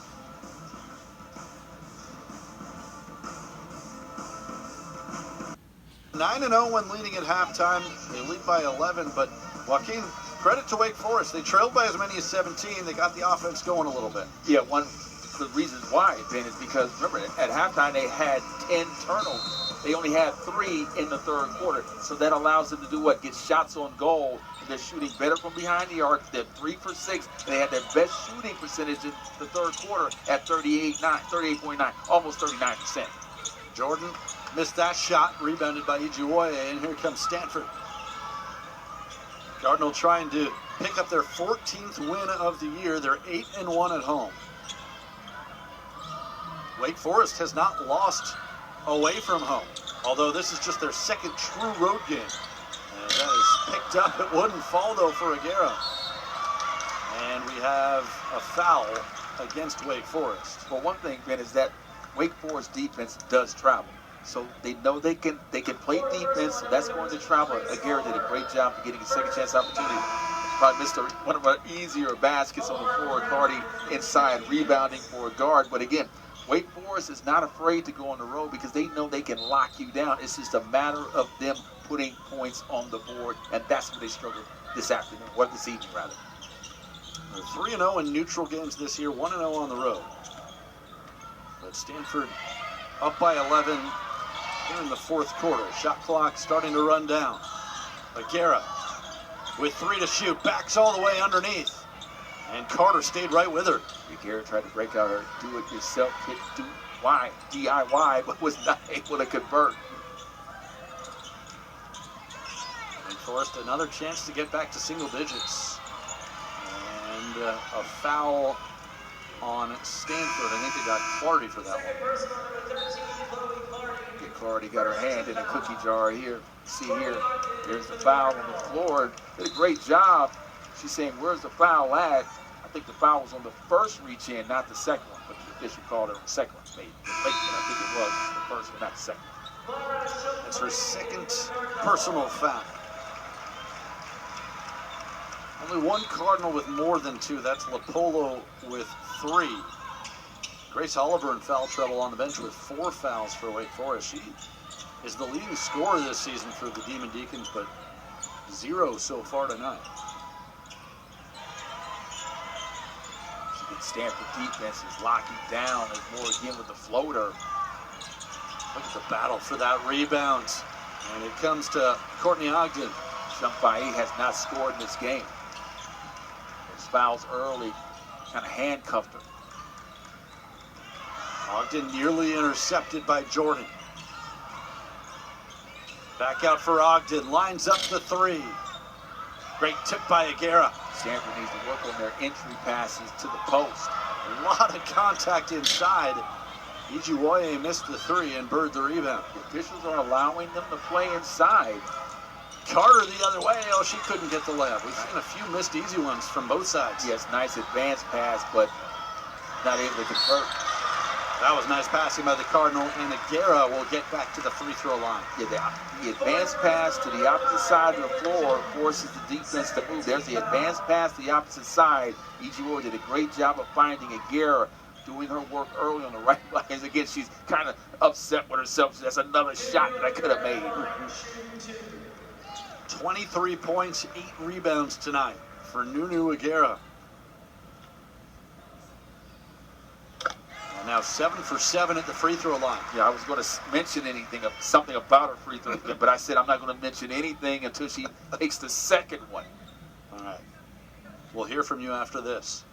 Speaker 1: Nine 9-0 when leading at halftime. They lead by 11, but Joaquin, credit to Wake Forest. They trailed by as many as 17. They got the offense going a little bit.
Speaker 2: Yeah, one of the reasons why, Ben, is because, remember, at halftime they had 10 turnovers. They only had 3 in the third quarter. So that allows them to do what? Get shots on goal. They're shooting better from behind the arc. They're 3 for 6. They had their best shooting percentage in the third quarter at 38.9, almost 39%.
Speaker 1: Jordan missed that shot, rebounded by Ijuoye, and here comes Stanford. Cardinal trying to pick up their 14th win of the year. They're 8-1 at home. Wake Forest has not lost away from home, although this is just their second true road game. And that is picked up. It wouldn't fall, though, for Aguirre. And we have a foul against Wake Forest.
Speaker 2: Well, one thing, Ben, is that Wake Forest defense does travel. So they know they can play defense, so that's going to travel. Aguirre did a great job of getting a second chance opportunity. Probably missed one of our easier baskets on the floor. Cardi inside rebounding for a guard. But again, Wake Forest is not afraid to go on the road because they know they can lock you down. It's just a matter of them putting points on the board, and that's where they struggle this afternoon, or this evening rather.
Speaker 1: They're 3-0 in neutral games this year, 1-0 on the road. But Stanford up by 11 here in the fourth quarter. Shot clock starting to run down. Aguirre with 3 to shoot, backs all the way underneath. And Carter stayed right with her.
Speaker 2: Aguirre tried to break out her do-it-yourself kit, DIY, but was not able to convert.
Speaker 1: Wake Forest another chance to get back to single digits. And a foul on Stanford. I think they got Clardy for that one.
Speaker 2: Clardy got her hand in a cookie jar here. See here, there's the foul on the floor. Did a great job. She's saying, where's the foul at? I think the foul was on the first reach in, not the second one. But the official called it on the second one. Maybe. I think it was the first one, not the second one.
Speaker 1: That's her second personal foul. Only one Cardinal with more than 2. That's Lapolo with 3. Grace Oliver in foul trouble on the bench with 4 fouls for Wake Forest. She is the leading scorer this season for the Demon Deacons, but 0 so far tonight.
Speaker 2: Stanford defense is locking down. There's more again with the floater.
Speaker 1: Look at the battle for that rebound. And it comes to Courtney Ogden.
Speaker 2: Shumpai has not scored in this game. Those fouls early kind of handcuffed her.
Speaker 1: Ogden nearly intercepted by Jordan. Back out for Ogden. Lines up the 3. Great tip by Aguirre.
Speaker 2: Stanford needs to work on their entry passes to the post.
Speaker 1: A lot of contact inside. Ijiwoye missed the 3 and Bird the rebound.
Speaker 2: The officials are allowing them to play inside.
Speaker 1: Carter the other way. Oh, she couldn't get the layup. We've seen a few missed easy ones from both sides.
Speaker 2: Yes, nice advance pass, but not able to convert.
Speaker 1: That was nice passing by the Cardinal, and Aguirre will get back to the free throw line.
Speaker 2: Yeah, the advance pass to the opposite side of the floor forces the defense to move. There's the advance pass to the opposite side. Ijiwoye did a great job of finding Aguirre, doing her work early on the right lines. Again, she's kind of upset with herself. That's another shot that I could have made.
Speaker 1: 23 points, 8 rebounds tonight for Nunu Aguirre. And now 7 for 7 at the free throw line.
Speaker 2: Yeah, I was going to mention something about her free throw, but I said I'm not going to mention anything until she takes the second one.
Speaker 1: All right. We'll hear from you after this.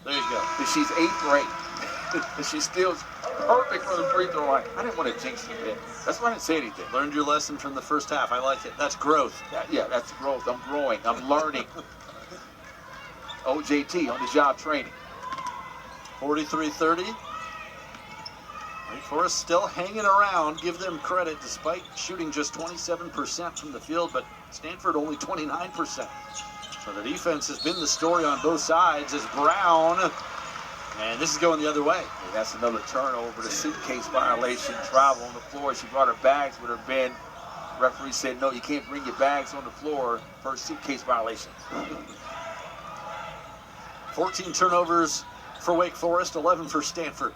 Speaker 1: There you go.
Speaker 2: She's 8 for 8. She's still perfect for the free throw line. I didn't want to jinx her bit. That's why I didn't say anything.
Speaker 1: Learned your lesson from the first half. I like it. That's growth.
Speaker 2: Yeah, that's growth. I'm growing. I'm learning. OJT, on the job training.
Speaker 1: 43-30. Wake Forest still hanging around. Give them credit despite shooting just 27% from the field, but Stanford only 29%. So the defense has been the story on both sides as Brown, and this is going the other way.
Speaker 2: And that's another turnover. The suitcase violation, travel on the floor. She brought her bags with her, Ben. Referee said, no, you can't bring your bags on the floor for a suitcase violation.
Speaker 1: 14 turnovers for Wake Forest, 11 for Stanford.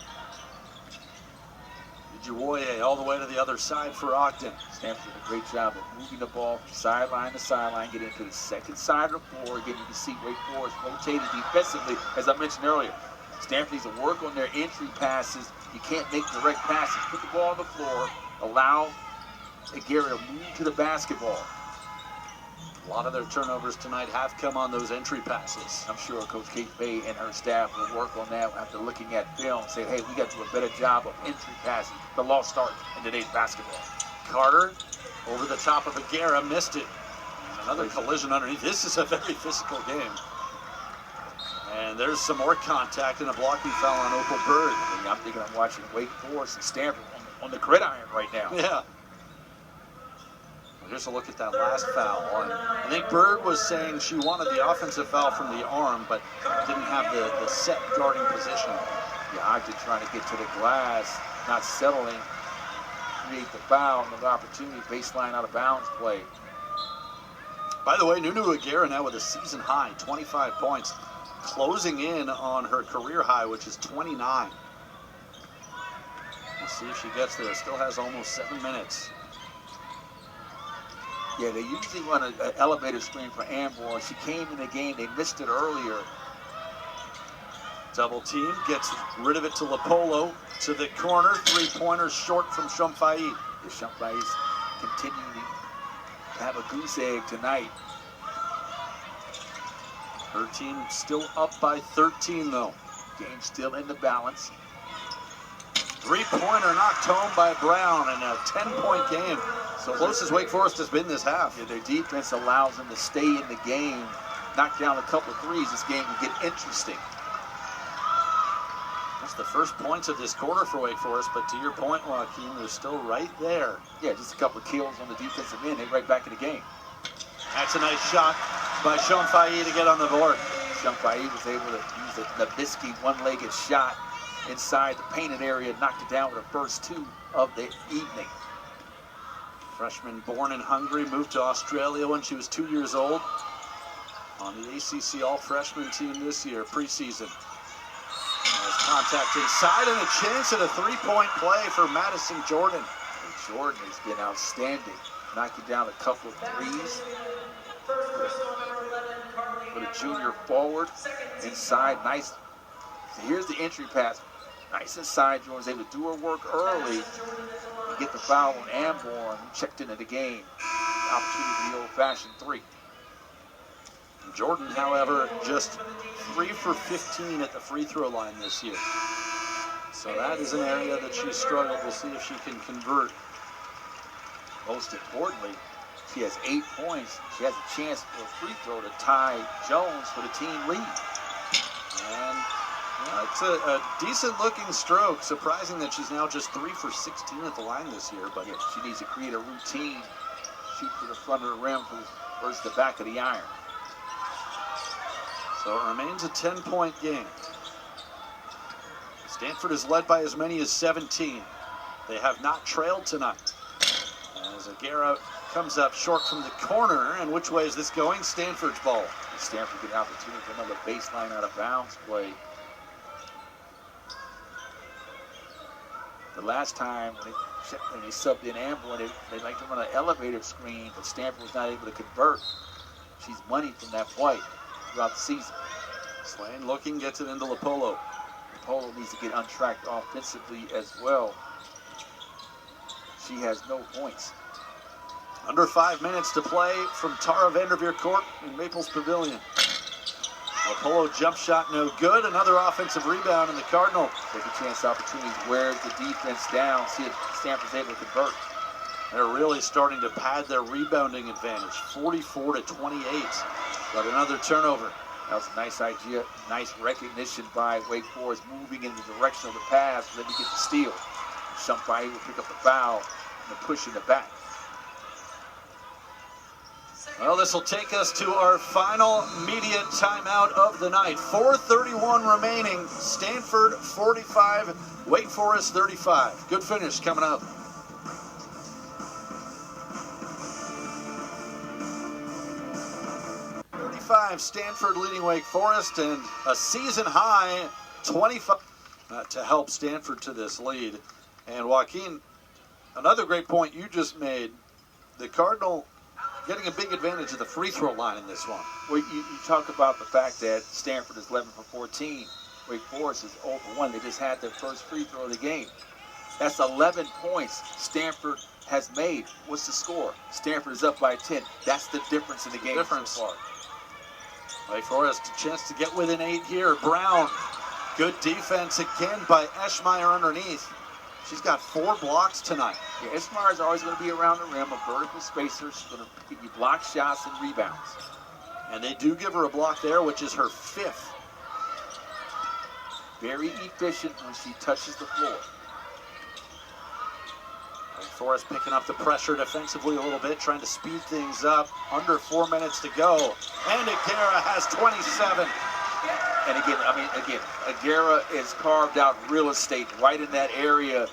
Speaker 1: Ijiwoye all the way to the other side for Ogden.
Speaker 2: Stanford did a great job of moving the ball from sideline to sideline, getting to the second side of the floor. Again, you can see Wake Forest rotated defensively, as I mentioned earlier. Stanford needs to work on their entry passes. You can't make direct passes. Put the ball on the floor. Allow Aguirre to move to the basketball.
Speaker 1: A lot of their turnovers tonight have come on those entry passes.
Speaker 2: I'm sure Coach Kate Bay and her staff will work on that after looking at film and say, hey, we got to do a better job of entry passes. The lost start in today's basketball.
Speaker 1: Carter over the top of Aguirre, missed it. Another collision underneath. This is a very physical game. And there's some more contact and a blocking foul on Opal Bird.
Speaker 2: And I'm thinking I'm watching Wake Forest and Stanford on the gridiron right now.
Speaker 1: Yeah. Well, here's a look at that last foul. And I think Bird was saying she wanted the offensive foul from the arm, but didn't have the set guarding position.
Speaker 2: Yeah, Ogden trying to get to the glass, not settling, create the foul, another opportunity, baseline out of bounds play.
Speaker 1: By the way, Nunu Aguirre now with a season high, 25 points, closing in on her career high, which is 29. Let's see if she gets there. Still has almost 7 minutes.
Speaker 2: Yeah, they usually run an elevator screen for Amber. She came in the game, they missed it earlier.
Speaker 1: Double team, gets rid of it to Lapolo, to the corner, 3-pointer short from Shumfai.
Speaker 2: The Shumfai's continuing to have a goose egg tonight.
Speaker 1: Her team still up by 13 though.
Speaker 2: Game still in the balance.
Speaker 1: 3-pointer knocked home by Brown in a 10-point game. So close as Wake Forest has been this half.
Speaker 2: Yeah, their defense allows them to stay in the game, knock down a couple of threes. This game can get interesting.
Speaker 1: That's the first points of this quarter for Wake Forest, but to your point, Joaquin, they're still right there.
Speaker 2: Yeah, just a couple of kills on the defensive end. They're right back in the game.
Speaker 1: That's a nice shot by Shumfai to get on the board.
Speaker 2: Shumfai was able to use a Nabisky one-legged shot inside the painted area, knocked it down with the first 2 of the evening.
Speaker 1: Freshman born in Hungary, moved to Australia when she was 2 years old. On the ACC All-Freshman team this year, preseason. There's contact inside and a chance at a 3-point play for Madison Jordan.
Speaker 2: And Jordan has been outstanding, knocking down a couple of threes. For the junior forward, inside, nice. So here's the entry pass. Nice inside, Jordan's able to do her work early. And get the foul on Amborn, who checked into the game. Opportunity for the old-fashioned 3.
Speaker 1: Jordan, however, just 3 for 15 at the free throw line this year. So that is an area that she struggled. We'll see if she can convert.
Speaker 2: Most importantly, she has 8 points. She has a chance for a free throw to tie Jones for the team lead.
Speaker 1: And it's a decent-looking stroke. Surprising that she's now just 3 for 16 at the line this year. But
Speaker 2: yeah, she needs to create a routine. Shoot for the front of the rim versus the back of the iron.
Speaker 1: So it remains a 10-point game. Stanford is led by as many as 17. They have not trailed tonight. As Aguirre comes up short from the corner, and which way is this going? Stanford's ball.
Speaker 2: Stanford get an opportunity for another baseline out of bounds play. The last time when they subbed in Amber, they like to run an elevator screen, but Stanford was not able to convert. She's money from that play throughout the season.
Speaker 1: Swain looking, gets it into Lapolo.
Speaker 2: Lapolo needs to get untracked offensively as well. She has no points.
Speaker 1: Under 5 minutes to play from Tara Vanderveer Court in Maples Pavilion. Lapolo jump shot no good. Another offensive rebound, and the Cardinal.
Speaker 2: Second chance opportunities, wears the defense down. See if Stanford's able to convert.
Speaker 1: They're really starting to pad their rebounding advantage. 44 to 28. But another turnover.
Speaker 2: That was a nice idea. Nice recognition by Wake Forest, moving in the direction of the pass. Let me get the steal. Shumfai will pick up the foul and push in the back.
Speaker 1: Well, this will take us to our final media timeout of the night. 4:31 remaining. Stanford 45, Wake Forest 35. Good finish coming up. Stanford leading Wake Forest, and a season high 25 to help Stanford to this lead. And Joaquin, another great point you just made. The Cardinal getting a big advantage of the free throw line in this one.
Speaker 2: Well, you talk about the fact that Stanford is 11 for 14. Wake Forest is 0 for 1. They just had their first free throw of the game. That's 11 points Stanford has made. What's the score? Stanford is up by 10. That's the difference in the game so far.
Speaker 1: Wake Forest a chance to get within 8 here. Brown, good defense again by Eschmeyer underneath. She's got 4 blocks tonight.
Speaker 2: Yeah, Eschmeyer is always going to be around the rim, a vertical spacer. She's going to give you block shots and rebounds.
Speaker 1: And they do give her a block there, which is her 5th.
Speaker 2: very efficient when she touches the floor.
Speaker 1: Wake Forest picking up the pressure defensively a little bit, trying to speed things up. Under 4 minutes to go. And Aguera has 27.
Speaker 2: And again, Aguera is carved out real estate right in that area.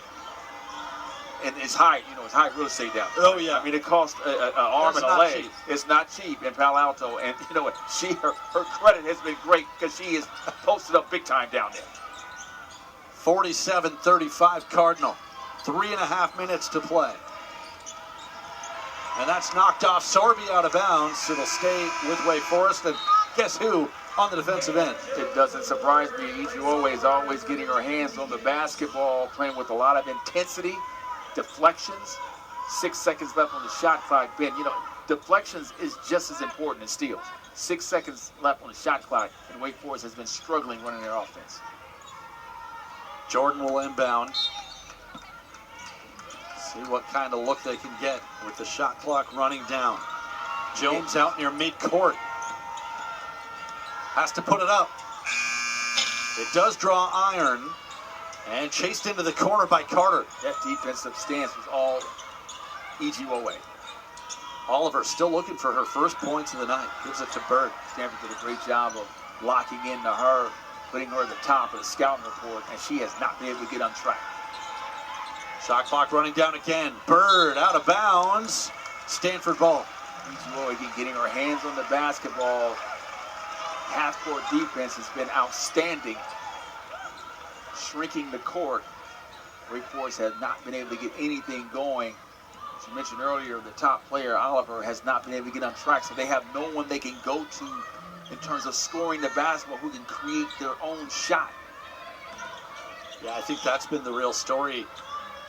Speaker 2: And it's high, it's high real estate down there.
Speaker 1: Oh, yeah.
Speaker 2: I mean, it costs an arm and a leg.
Speaker 1: Cheap.
Speaker 2: It's not cheap in Palo Alto. And you know what? Her credit has been great because she is posted up big time down there.
Speaker 1: 47-35 Cardinal. 3.5 minutes to play. And that's knocked off Sorby out of bounds. It'll stay with Wake Forest. And guess who on the defensive end?
Speaker 2: It doesn't surprise me. Ijuowe is always getting her hands on the basketball, playing with a lot of intensity. Deflections, 6 seconds left on the shot clock. Ben, deflections is just as important as steals. 6 seconds left on the shot clock, and Wake Forest has been struggling running their offense.
Speaker 1: Jordan will inbound. See what kind of look they can get with the shot clock running down. Jones out near midcourt. Has to put it up. It does draw iron. And chased into the corner by Carter.
Speaker 2: That defensive stance was all Ijuowe.
Speaker 1: Oliver still looking for her first points of the night. Gives it to Bird.
Speaker 2: Stanford did a great job of locking into her, putting her at the top of the scouting report, and she has not been able to get on track.
Speaker 1: Shot clock running down again. Bird out of bounds. Stanford ball.
Speaker 2: Ijuowe getting her hands on the basketball. Half-court defense has been outstanding. Shrinking the court. Wake Forest has not been able to get anything going. As you mentioned earlier, the top player, Oliver, has not been able to get on track, so they have no one they can go to in terms of scoring the basketball who can create their own shot.
Speaker 1: Yeah, I think that's been the real story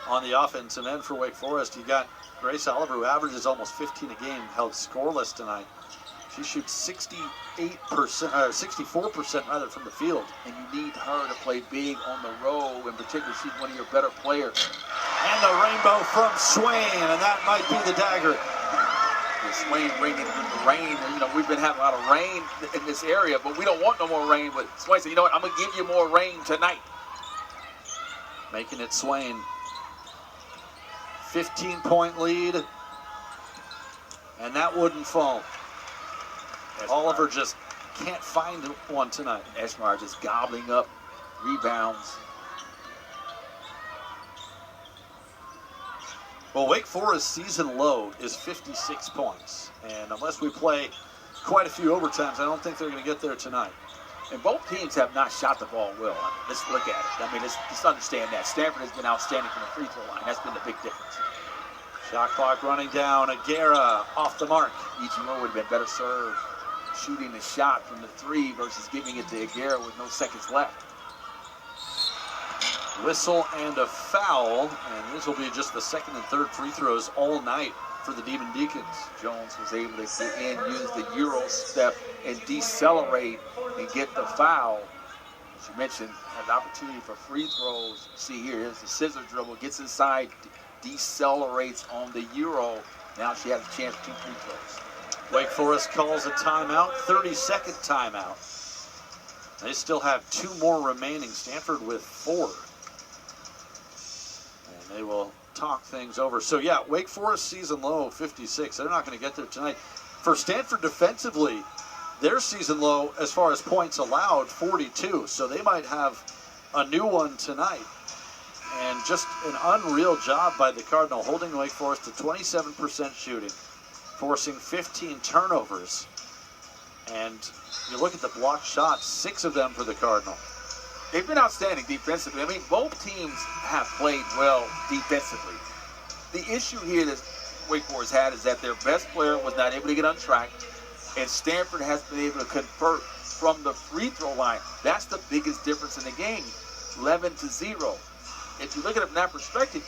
Speaker 1: on the offensive end for Wake Forest. You got Grace Oliver, who averages almost 15 a game, held scoreless tonight. She shoots 64% rather from the field.
Speaker 2: And you need her to play big on the road. In particular, she's one of your better players.
Speaker 1: And the rainbow from Swain, and that might be the dagger.
Speaker 2: Swain bringing in the rain. We've been having a lot of rain in this area, but we don't want no more rain. But Swain said, you know what, I'm going to give you more rain tonight.
Speaker 1: Making it Swain. 15-point lead. And that wouldn't fall. Oliver just can't find one tonight.
Speaker 2: Esmar just gobbling up rebounds.
Speaker 1: Well, Wake Forest's season low is 56 points. And unless we play quite a few overtimes, I don't think they're going to get there tonight.
Speaker 2: And both teams have not shot the ball well. Let's look at it. Let's understand that. Stanford has been outstanding from the free throw line. That's been the big difference.
Speaker 1: Shot clock running down. Aguera off the mark.
Speaker 2: Ijuowe would have been better served shooting the shot from the three versus giving it to Aguera with no seconds left.
Speaker 1: Whistle and a foul, and this will be just the second and third free throws all night for the Demon Deacons.
Speaker 2: Jones was able to get in, use the Euro step, and decelerate and get the foul. As you mentioned, had the opportunity for free throws. See here's the scissor dribble, gets inside, decelerates on the Euro. Now she has a chance for 2 free throws.
Speaker 1: Wake Forest calls a timeout, 30-second timeout. They still have 2 more remaining, Stanford with 4. And they will talk things over. So yeah, Wake Forest season low, 56. They're not going to get there tonight. For Stanford defensively, their season low as far as points allowed, 42. So they might have a new one tonight. And just an unreal job by the Cardinal, holding Wake Forest to 27% shooting, forcing 15 turnovers. And you look at the blocked shots, 6 of them for the Cardinal.
Speaker 2: They've been outstanding defensively. I mean, both teams have played well defensively. The issue here that Wake Forest had is that their best player was not able to get on track, and Stanford has been able to convert from the free throw line. That's the biggest difference in the game, 11-0. If you look at it from that perspective,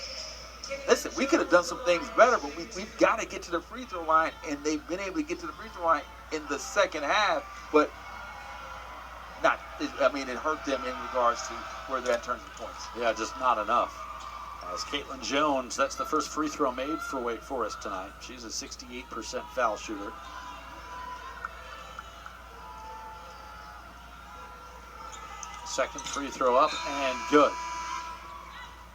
Speaker 2: listen, we could have done some things better, but we've got to get to the free throw line, and they've been able to get to the free throw line in the second half, but it hurt them in regards to where they're at in terms of points.
Speaker 1: Yeah, just not enough. As Caitlin Jones, that's the first free throw made for Wake Forest tonight. She's a 68% foul shooter. Second free throw up and good.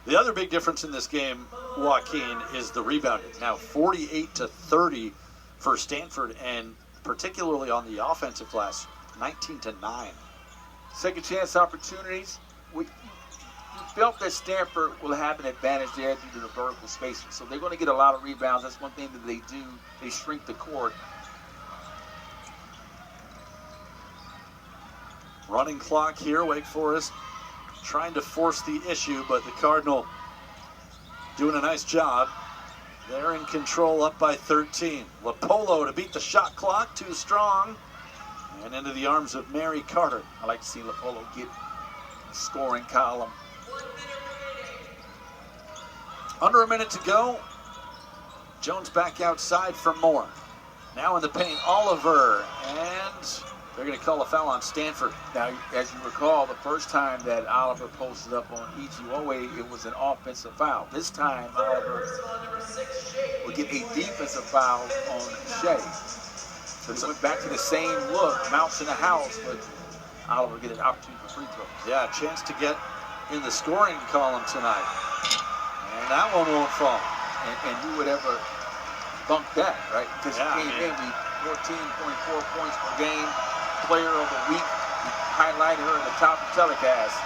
Speaker 1: The other big difference in this game, Joaquin, is the rebounding. Now 48-30 for Stanford, and particularly on the offensive glass, 19-9.
Speaker 2: Second chance opportunities. We felt that Stanford will have an advantage there due to the vertical spacing. So they're going to get a lot of rebounds. That's one thing that they do. They shrink the court.
Speaker 1: Running clock here, Wake Forest trying to force the issue, but the Cardinal doing a nice job. They're in control, up by 13. Lapolo to beat the shot clock, too strong. And into the arms of Mary Carter.
Speaker 2: I like to see Lapolo get the scoring column.
Speaker 1: Under a minute to go. Jones back outside for more. Now in the paint, Oliver, and they're going to call a foul on Stanford.
Speaker 2: Now, as you recall, the first time that Oliver posted up on Ichiowe, it was an offensive foul. This time, Oliver will get a defensive foul on Shea. So they went back to the same look, mouse in the house, but Oliver get an opportunity for free throws.
Speaker 1: Yeah, a chance to get in the scoring column tonight. And that one won't fall.
Speaker 2: And who would ever bunk that, right? Because
Speaker 1: Yeah,
Speaker 2: he came in with 14.4 points per game, player of the week. We highlighted her in the top of the telecast.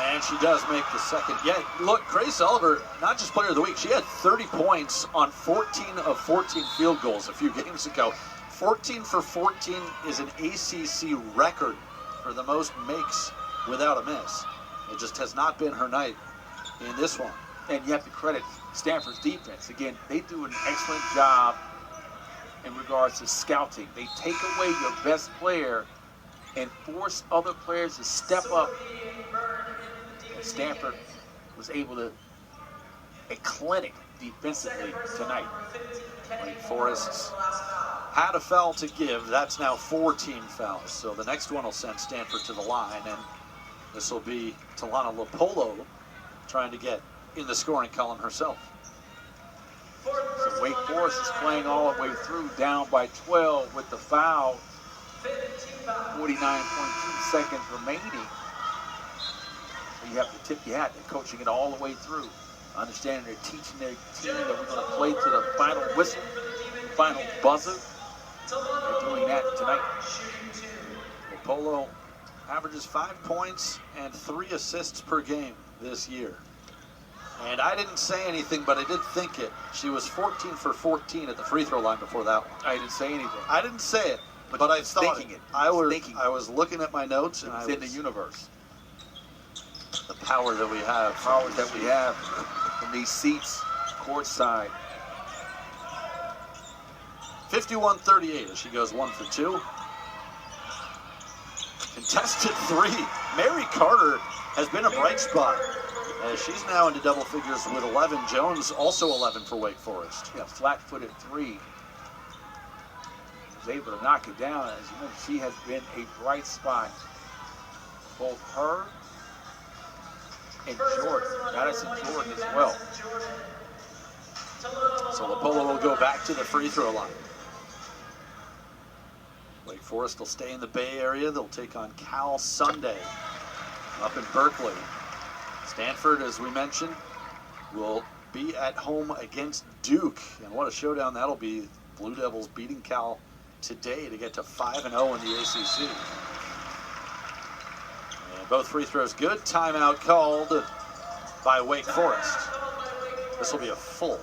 Speaker 1: And she does make the second. Yeah, look, Grace Oliver, not just player of the week, she had 30 points on 14 of 14 field goals a few games ago. 14 for 14 is an ACC record for the most makes without a miss. It just has not been her night in this one.
Speaker 2: And you have to credit Stanford's defense. Again, they do an excellent job in regards to scouting. They take away your best player and force other players to step up. And Stanford was able to a clinic defensively tonight.
Speaker 1: Wake Forest had a foul to give. That's now 4 team fouls. So the next one will send Stanford to the line, and this will be Talana Lapolo trying to get in the scoring column herself.
Speaker 2: So Wake Forest is playing all the way through, down by 12 with the foul. 49.2 seconds remaining. So you have to tip your hat. They're coaching it all the way through. Understanding they're teaching their team that we're going to play to the final whistle, final buzzer. They're doing that tonight.
Speaker 1: Lapolo averages 5 points and 3 assists per game this year. And I didn't say anything, but I did think it. She was 14 for 14 at the free throw line before that one.
Speaker 2: I didn't say anything.
Speaker 1: I didn't say it, but I thought
Speaker 2: thinking it.
Speaker 1: I was looking at my notes, and
Speaker 2: It's in the universe.
Speaker 1: the power that we have.
Speaker 2: Power that we have from these seats, courtside.
Speaker 1: 51-38 as she goes 1 for 2. Contested 3. Mary Carter has been a bright spot. As she's now into double figures with 11. Jones also 11 for Wake Forest.
Speaker 2: Yeah, flat-footed 3. Was able to knock it down. As you know, she has been a bright spot. Both her and Jordan. Madison Jordan as well.
Speaker 1: So Lapolo will go back to the free throw line. Wake Forest will stay in the Bay Area. They'll take on Cal Sunday up in Berkeley. Stanford, as we mentioned, will be at home against Duke. And what a showdown that'll be. Blue Devils beating Cal today to get to 5-0 in the ACC. And both free throws good. Timeout called by Wake Forest. This will be a full.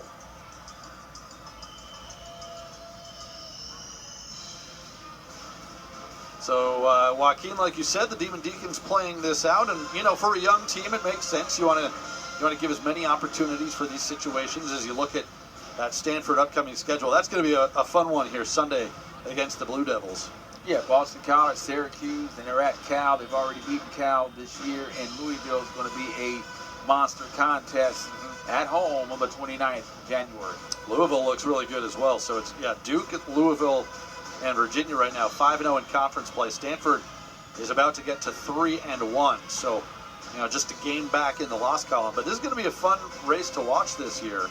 Speaker 1: So, Joaquin, like you said, the Demon Deacons playing this out, and you know, for a young team, it makes sense. You want to give as many opportunities for these situations as you look at that Stanford upcoming schedule. That's going to be a fun one here Sunday against the Blue Devils.
Speaker 2: Yeah, Boston College, Syracuse, and they're at Cal. They've already beaten Cal this year, and Louisville is going to be a monster contest at home on the 29th of January.
Speaker 1: Louisville looks really good as well. So it's Duke, Louisville, and Virginia right now 5-0 in conference play. Stanford is about to get to 3-1. So, just to gain back in the loss column. But this is going to be a fun race to watch this year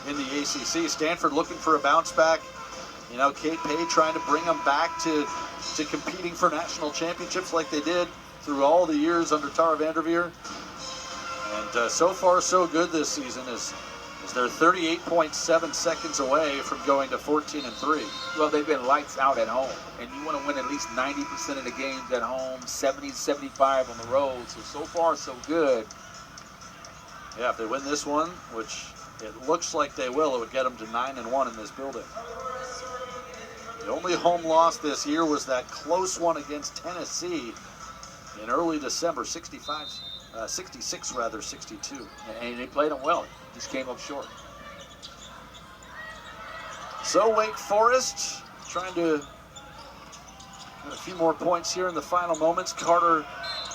Speaker 1: in the ACC. Stanford looking for a bounce back. Kate Pay trying to bring them back to competing for national championships like they did through all the years under Tara Vanderveer. And so far, so good this season as they're 38.7 seconds away from going to 14-3.
Speaker 2: Well, they've been lights out at home, and you want to win at least 90% of the games at home, 70, 75 on the road. So far, so good.
Speaker 1: Yeah, if they win this one, which it looks like they will, it would get them to 9-1 in this building. The only home loss this year was that close one against Tennessee in early December, 66 rather, 62.
Speaker 2: And they played them well. Just came up short.
Speaker 1: So Wake Forest trying to get a few more points here in the final moments. Carter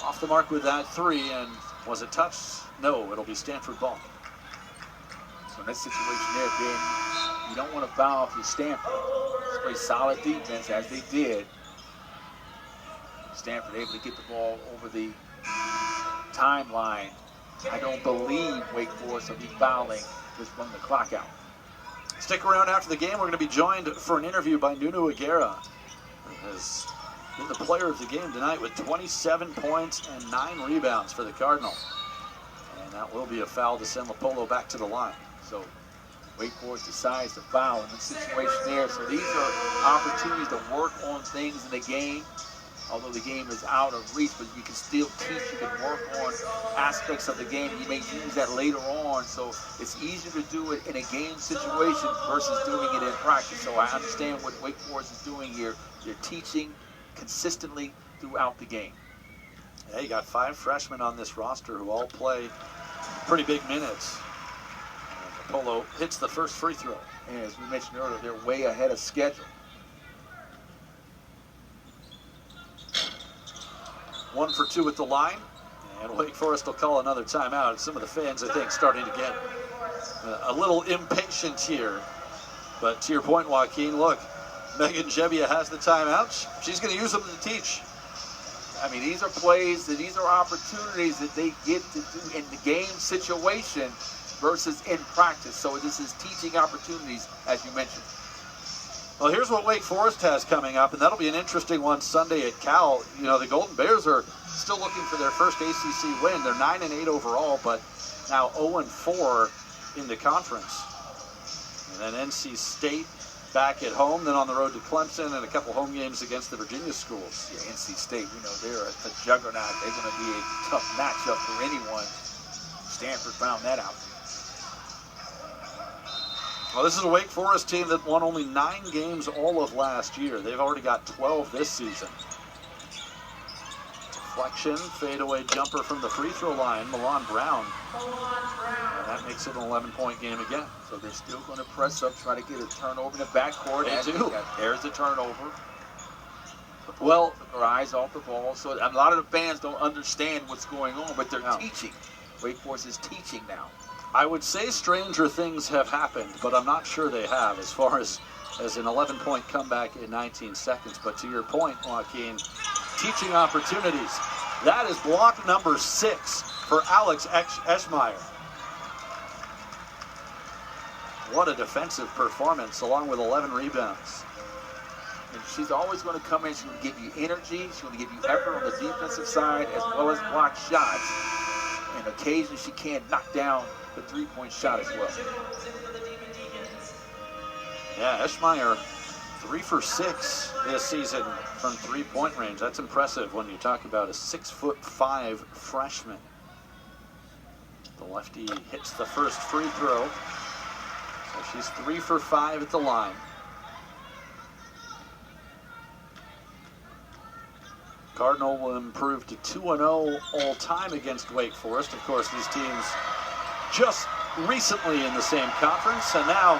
Speaker 1: off the mark with that 3, and was it touched? No, it'll be Stanford ball.
Speaker 2: So in that situation there, Ben, you don't want to foul off your Stanford. Just play solid defense as they did. Stanford able to get the ball over the timeline. I don't believe Wake Forest will be fouling. Just run the clock out.
Speaker 1: Stick around after the game. We're going to be joined for an interview by Nunu Aguera, who has been the player of the game tonight with 27 points and 9 rebounds for the Cardinal. And that will be a foul to send Lapolo back to the line.
Speaker 2: So Wake Forest decides to foul in the situation there. So these are opportunities to work on things in the game. Although the game is out of reach, but you can still teach, you can work on aspects of the game. You may use that later on, so it's easier to do it in a game situation versus doing it in practice. So I understand what Wake Forest is doing here. They're teaching consistently throughout the game.
Speaker 1: Yeah, you got 5 freshmen on this roster who all play pretty big minutes. Polo hits the first free throw.
Speaker 2: And as we mentioned earlier, they're way ahead of schedule.
Speaker 1: 1 for 2 at the line, and Wake Forest will call another timeout. Some of the fans, I think, starting to get a little impatient here. But to your point, Joaquin, look, Megan Jebbia has the timeouts. She's going to use them to teach.
Speaker 2: I mean, these are plays, these are opportunities that they get to do in the game situation versus in practice. So this is teaching opportunities, as you mentioned.
Speaker 1: Well, here's what Wake Forest has coming up, and that'll be an interesting one Sunday at Cal. You know, the Golden Bears are still looking for their first ACC win. They're 9-8 overall, but now 0-4 in the conference. And then NC State back at home, then on the road to Clemson, and a couple home games against the Virginia schools.
Speaker 2: Yeah, NC State, you know, they're a juggernaut. They're going to be a tough matchup for anyone. Stanford found that out.
Speaker 1: Well, this is a Wake Forest team that won only 9 games all of last year. They've already got 12 this season. Deflection, fadeaway jumper from the free throw line, Milan Brown. And that makes it an 11-point game again.
Speaker 2: So they're still going to press up, try to get a turnover in the backcourt.
Speaker 1: They do.
Speaker 2: There's the turnover.
Speaker 1: Well,
Speaker 2: their eyes off the ball. So a lot of the fans don't understand what's going on, but they're teaching. Wake Forest is teaching now.
Speaker 1: I would say stranger things have happened, but I'm not sure they have as far as an 11-point comeback in 19 seconds. But to your point, Joaquin, teaching opportunities. That is block number 6 for Alex Eschmeyer. What a defensive performance, along with 11 rebounds.
Speaker 2: And she's always going to come in. She's going to give you energy. She's going to give you effort on the defensive side as well as block shots. And occasionally she can knock down the 3-point shot as well.
Speaker 1: Yeah, Eschmeyer, 3 for 6 this season from 3-point range. That's impressive when you talk about a 6'5" freshman. The lefty hits the first free throw. So she's 3 for 5 at the line. Cardinal will improve to 2-0 all time against Wake Forest. Of course, these teams just recently in the same conference, and now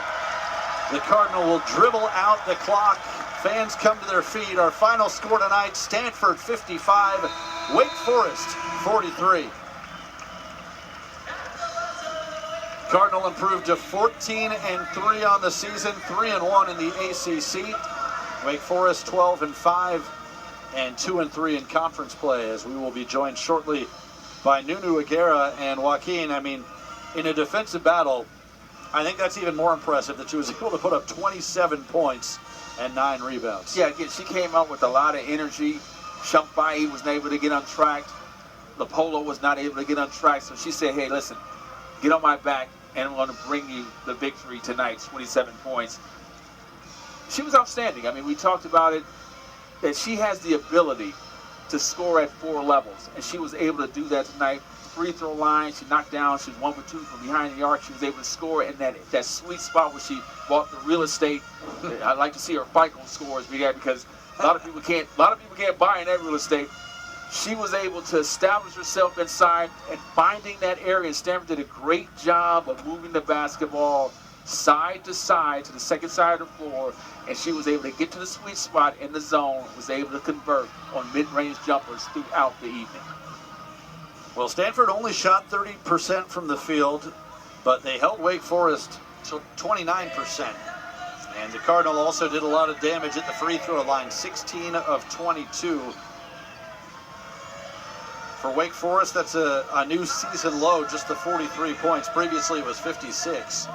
Speaker 1: the Cardinal will dribble out the clock. Fans come to their feet. Our final score tonight, Stanford 55, Wake Forest 43. Cardinal improved to 14-3 on the season, 3-1 in the ACC. Wake Forest 12-5 and 2-3 in conference play, as we will be joined shortly by Nunu Aguera. And Joaquin, I mean, in a defensive battle, I think that's even more impressive that she was able to put up 27 points and 9 rebounds.
Speaker 2: Yeah, again, she came out with a lot of energy. Shumpai was not able to get on track. LaPolo was not able to get on track. So she said, hey, listen, get on my back, and I'm going to bring you the victory tonight, 27 points. She was outstanding. I mean, we talked about it, that she has the ability to score at 4 levels, and she was able to do that tonight. Free throw line, she knocked down, she was 1 for 2 from behind the arc. She was able to score in that sweet spot where she bought the real estate. I'd like to see her FICO scores because a lot of people can't buy in that real estate. She was able to establish herself inside and finding that area. And Stanford did a great job of moving the basketball side to side to the second side of the floor, and she was able to get to the sweet spot in the zone, was able to convert on mid-range jumpers throughout the evening.
Speaker 1: Well, Stanford only shot 30% from the field, but they held Wake Forest to 29%. And the Cardinal also did a lot of damage at the free throw line, 16 of 22. For Wake Forest, that's a new season low, just the 43 points. Previously, it was 56.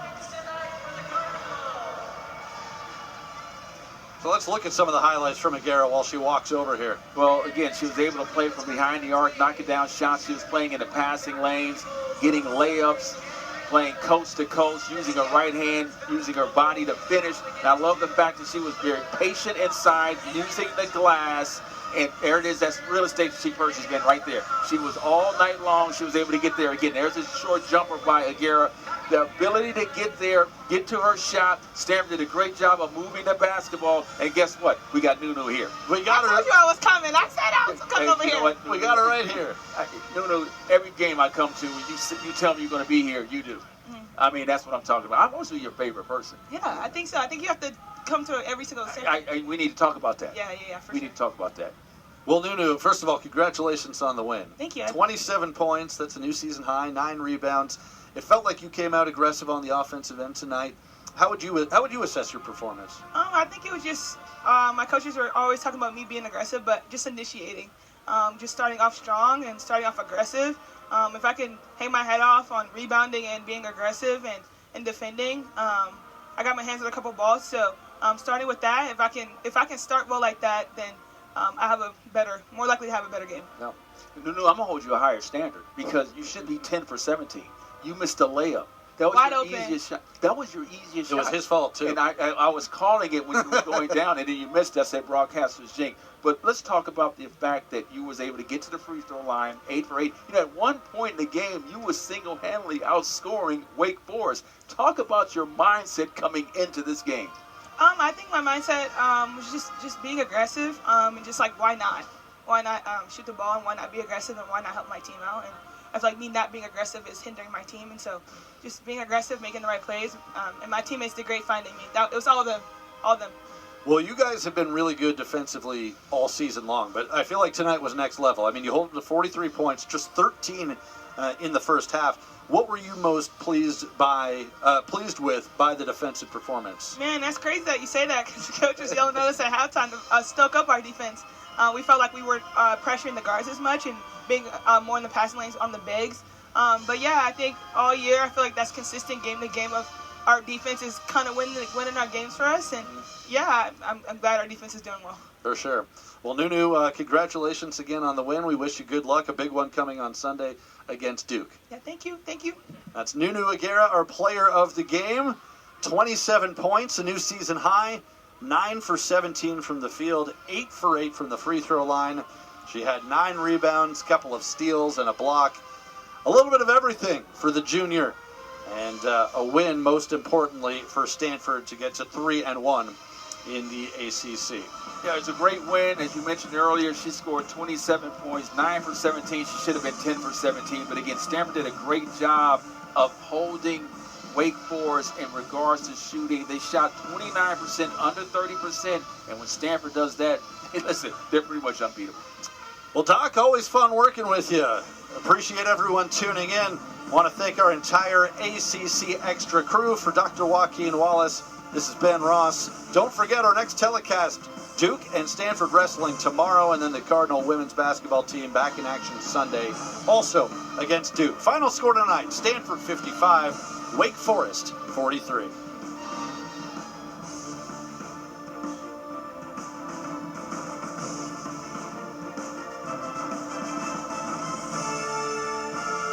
Speaker 1: So let's look at some of the highlights from Aguera while she walks over here.
Speaker 2: Well, again, she was able to play from behind the arc, knocking down shots. She was playing in the passing lanes, getting layups, playing coast to coast, using her right hand, using her body to finish. And I love the fact that she was very patient inside, using the glass. And there it is, that's real estate she purchased, man, right there. She was all night long, she was able to get there. Again, there's a short jumper by Aguera. The ability to get there, get to her shot. Stanford did a great job of moving the basketball. And guess what? We got Nunu here.
Speaker 1: We got her.
Speaker 6: I told you I was coming. I said I was coming over
Speaker 2: You know
Speaker 6: here.
Speaker 2: what?
Speaker 1: We got her right here.
Speaker 2: Nunu, every game I come to, you tell me you're going to be here, you do. I mean, that's what I'm talking about. I'm also your favorite person.
Speaker 6: Yeah, I think so. I think you have to come to every single Stanford.
Speaker 2: We need to talk about that.
Speaker 6: Yeah, for
Speaker 2: We
Speaker 6: sure.
Speaker 2: need to talk about that.
Speaker 1: Well, Nunu, first of all, congratulations on the win.
Speaker 6: Thank you.
Speaker 1: 27 points, that's a new season high, 9 rebounds. It felt like you came out aggressive on the offensive end tonight. How would you assess your performance?
Speaker 6: I think it was just my coaches were always talking about me being aggressive, but just initiating, just starting off strong and starting off aggressive. If I can hang my head off on rebounding and being aggressive and defending, I got my hands on a couple balls. So starting with that, if I can start well like that, then I have more likely to have a better game.
Speaker 2: No, I'm gonna hold you a higher standard because you should be 10 for 17. You missed a layup. That was
Speaker 6: Wide
Speaker 2: your
Speaker 6: open.
Speaker 2: easiest shot. That was your easiest shot.
Speaker 1: It was his fault, too.
Speaker 2: And I was calling it when you were going down, and then you missed. I said broadcaster's jinx. But let's talk about the fact that you was able to get to the free throw line, 8 for 8. You know, at one point in the game, you were single-handedly outscoring Wake Forest. Talk about your mindset coming into this game.
Speaker 6: I think my mindset was just being aggressive and just like why not shoot the ball and why not be aggressive and why not help my team out. And I feel like me not being aggressive is hindering my team, and so just being aggressive, making the right plays, and my teammates did great finding me. It was all of them.
Speaker 1: Well, you guys have been really good defensively all season long, but I feel like tonight was next level. I mean, you hold them to 43 points, just 13 in the first half. What were you most pleased with by the defensive performance?
Speaker 6: Man, that's crazy that you say that because the coach was yelling at us at halftime to stoke up our defense. We felt like we weren't pressuring the guards as much and being more in the passing lanes on the bigs. But yeah, I think all year I feel like that's consistent game to game of our defense is kind of winning our games for us. And yeah, I'm glad our defense is doing well.
Speaker 1: For sure. Well, Nunu, congratulations again on the win. We wish you good luck. A big one coming on Sunday against Duke.
Speaker 6: Yeah, thank you.
Speaker 1: That's Nunu Aguera, our player of the game. 27 points, a new season high. 9 for 17 from the field, 8 for 8 from the free throw line. She had 9 rebounds, a couple of steals, and a block. A little bit of everything for the junior. And a win, most importantly, for Stanford to get to 3-1 in the ACC.
Speaker 2: Yeah, it's a great win. As you mentioned earlier, she scored 27 points, 9 for 17. She should have been 10 for 17. But again, Stanford did a great job of holding Wake Forest in regards to shooting. They shot 29%, under 30%. And when Stanford does that, listen, they're pretty much unbeatable.
Speaker 1: Well, Doc, always fun working with you. Appreciate everyone tuning in. Want to thank our entire ACC Extra crew. For Dr. Joaquin Wallace, this is Ben Ross. Don't forget our next telecast, Duke and Stanford wrestling tomorrow, and then the Cardinal women's basketball team back in action Sunday, also against Duke. Final score tonight, Stanford 55, Wake Forest 43.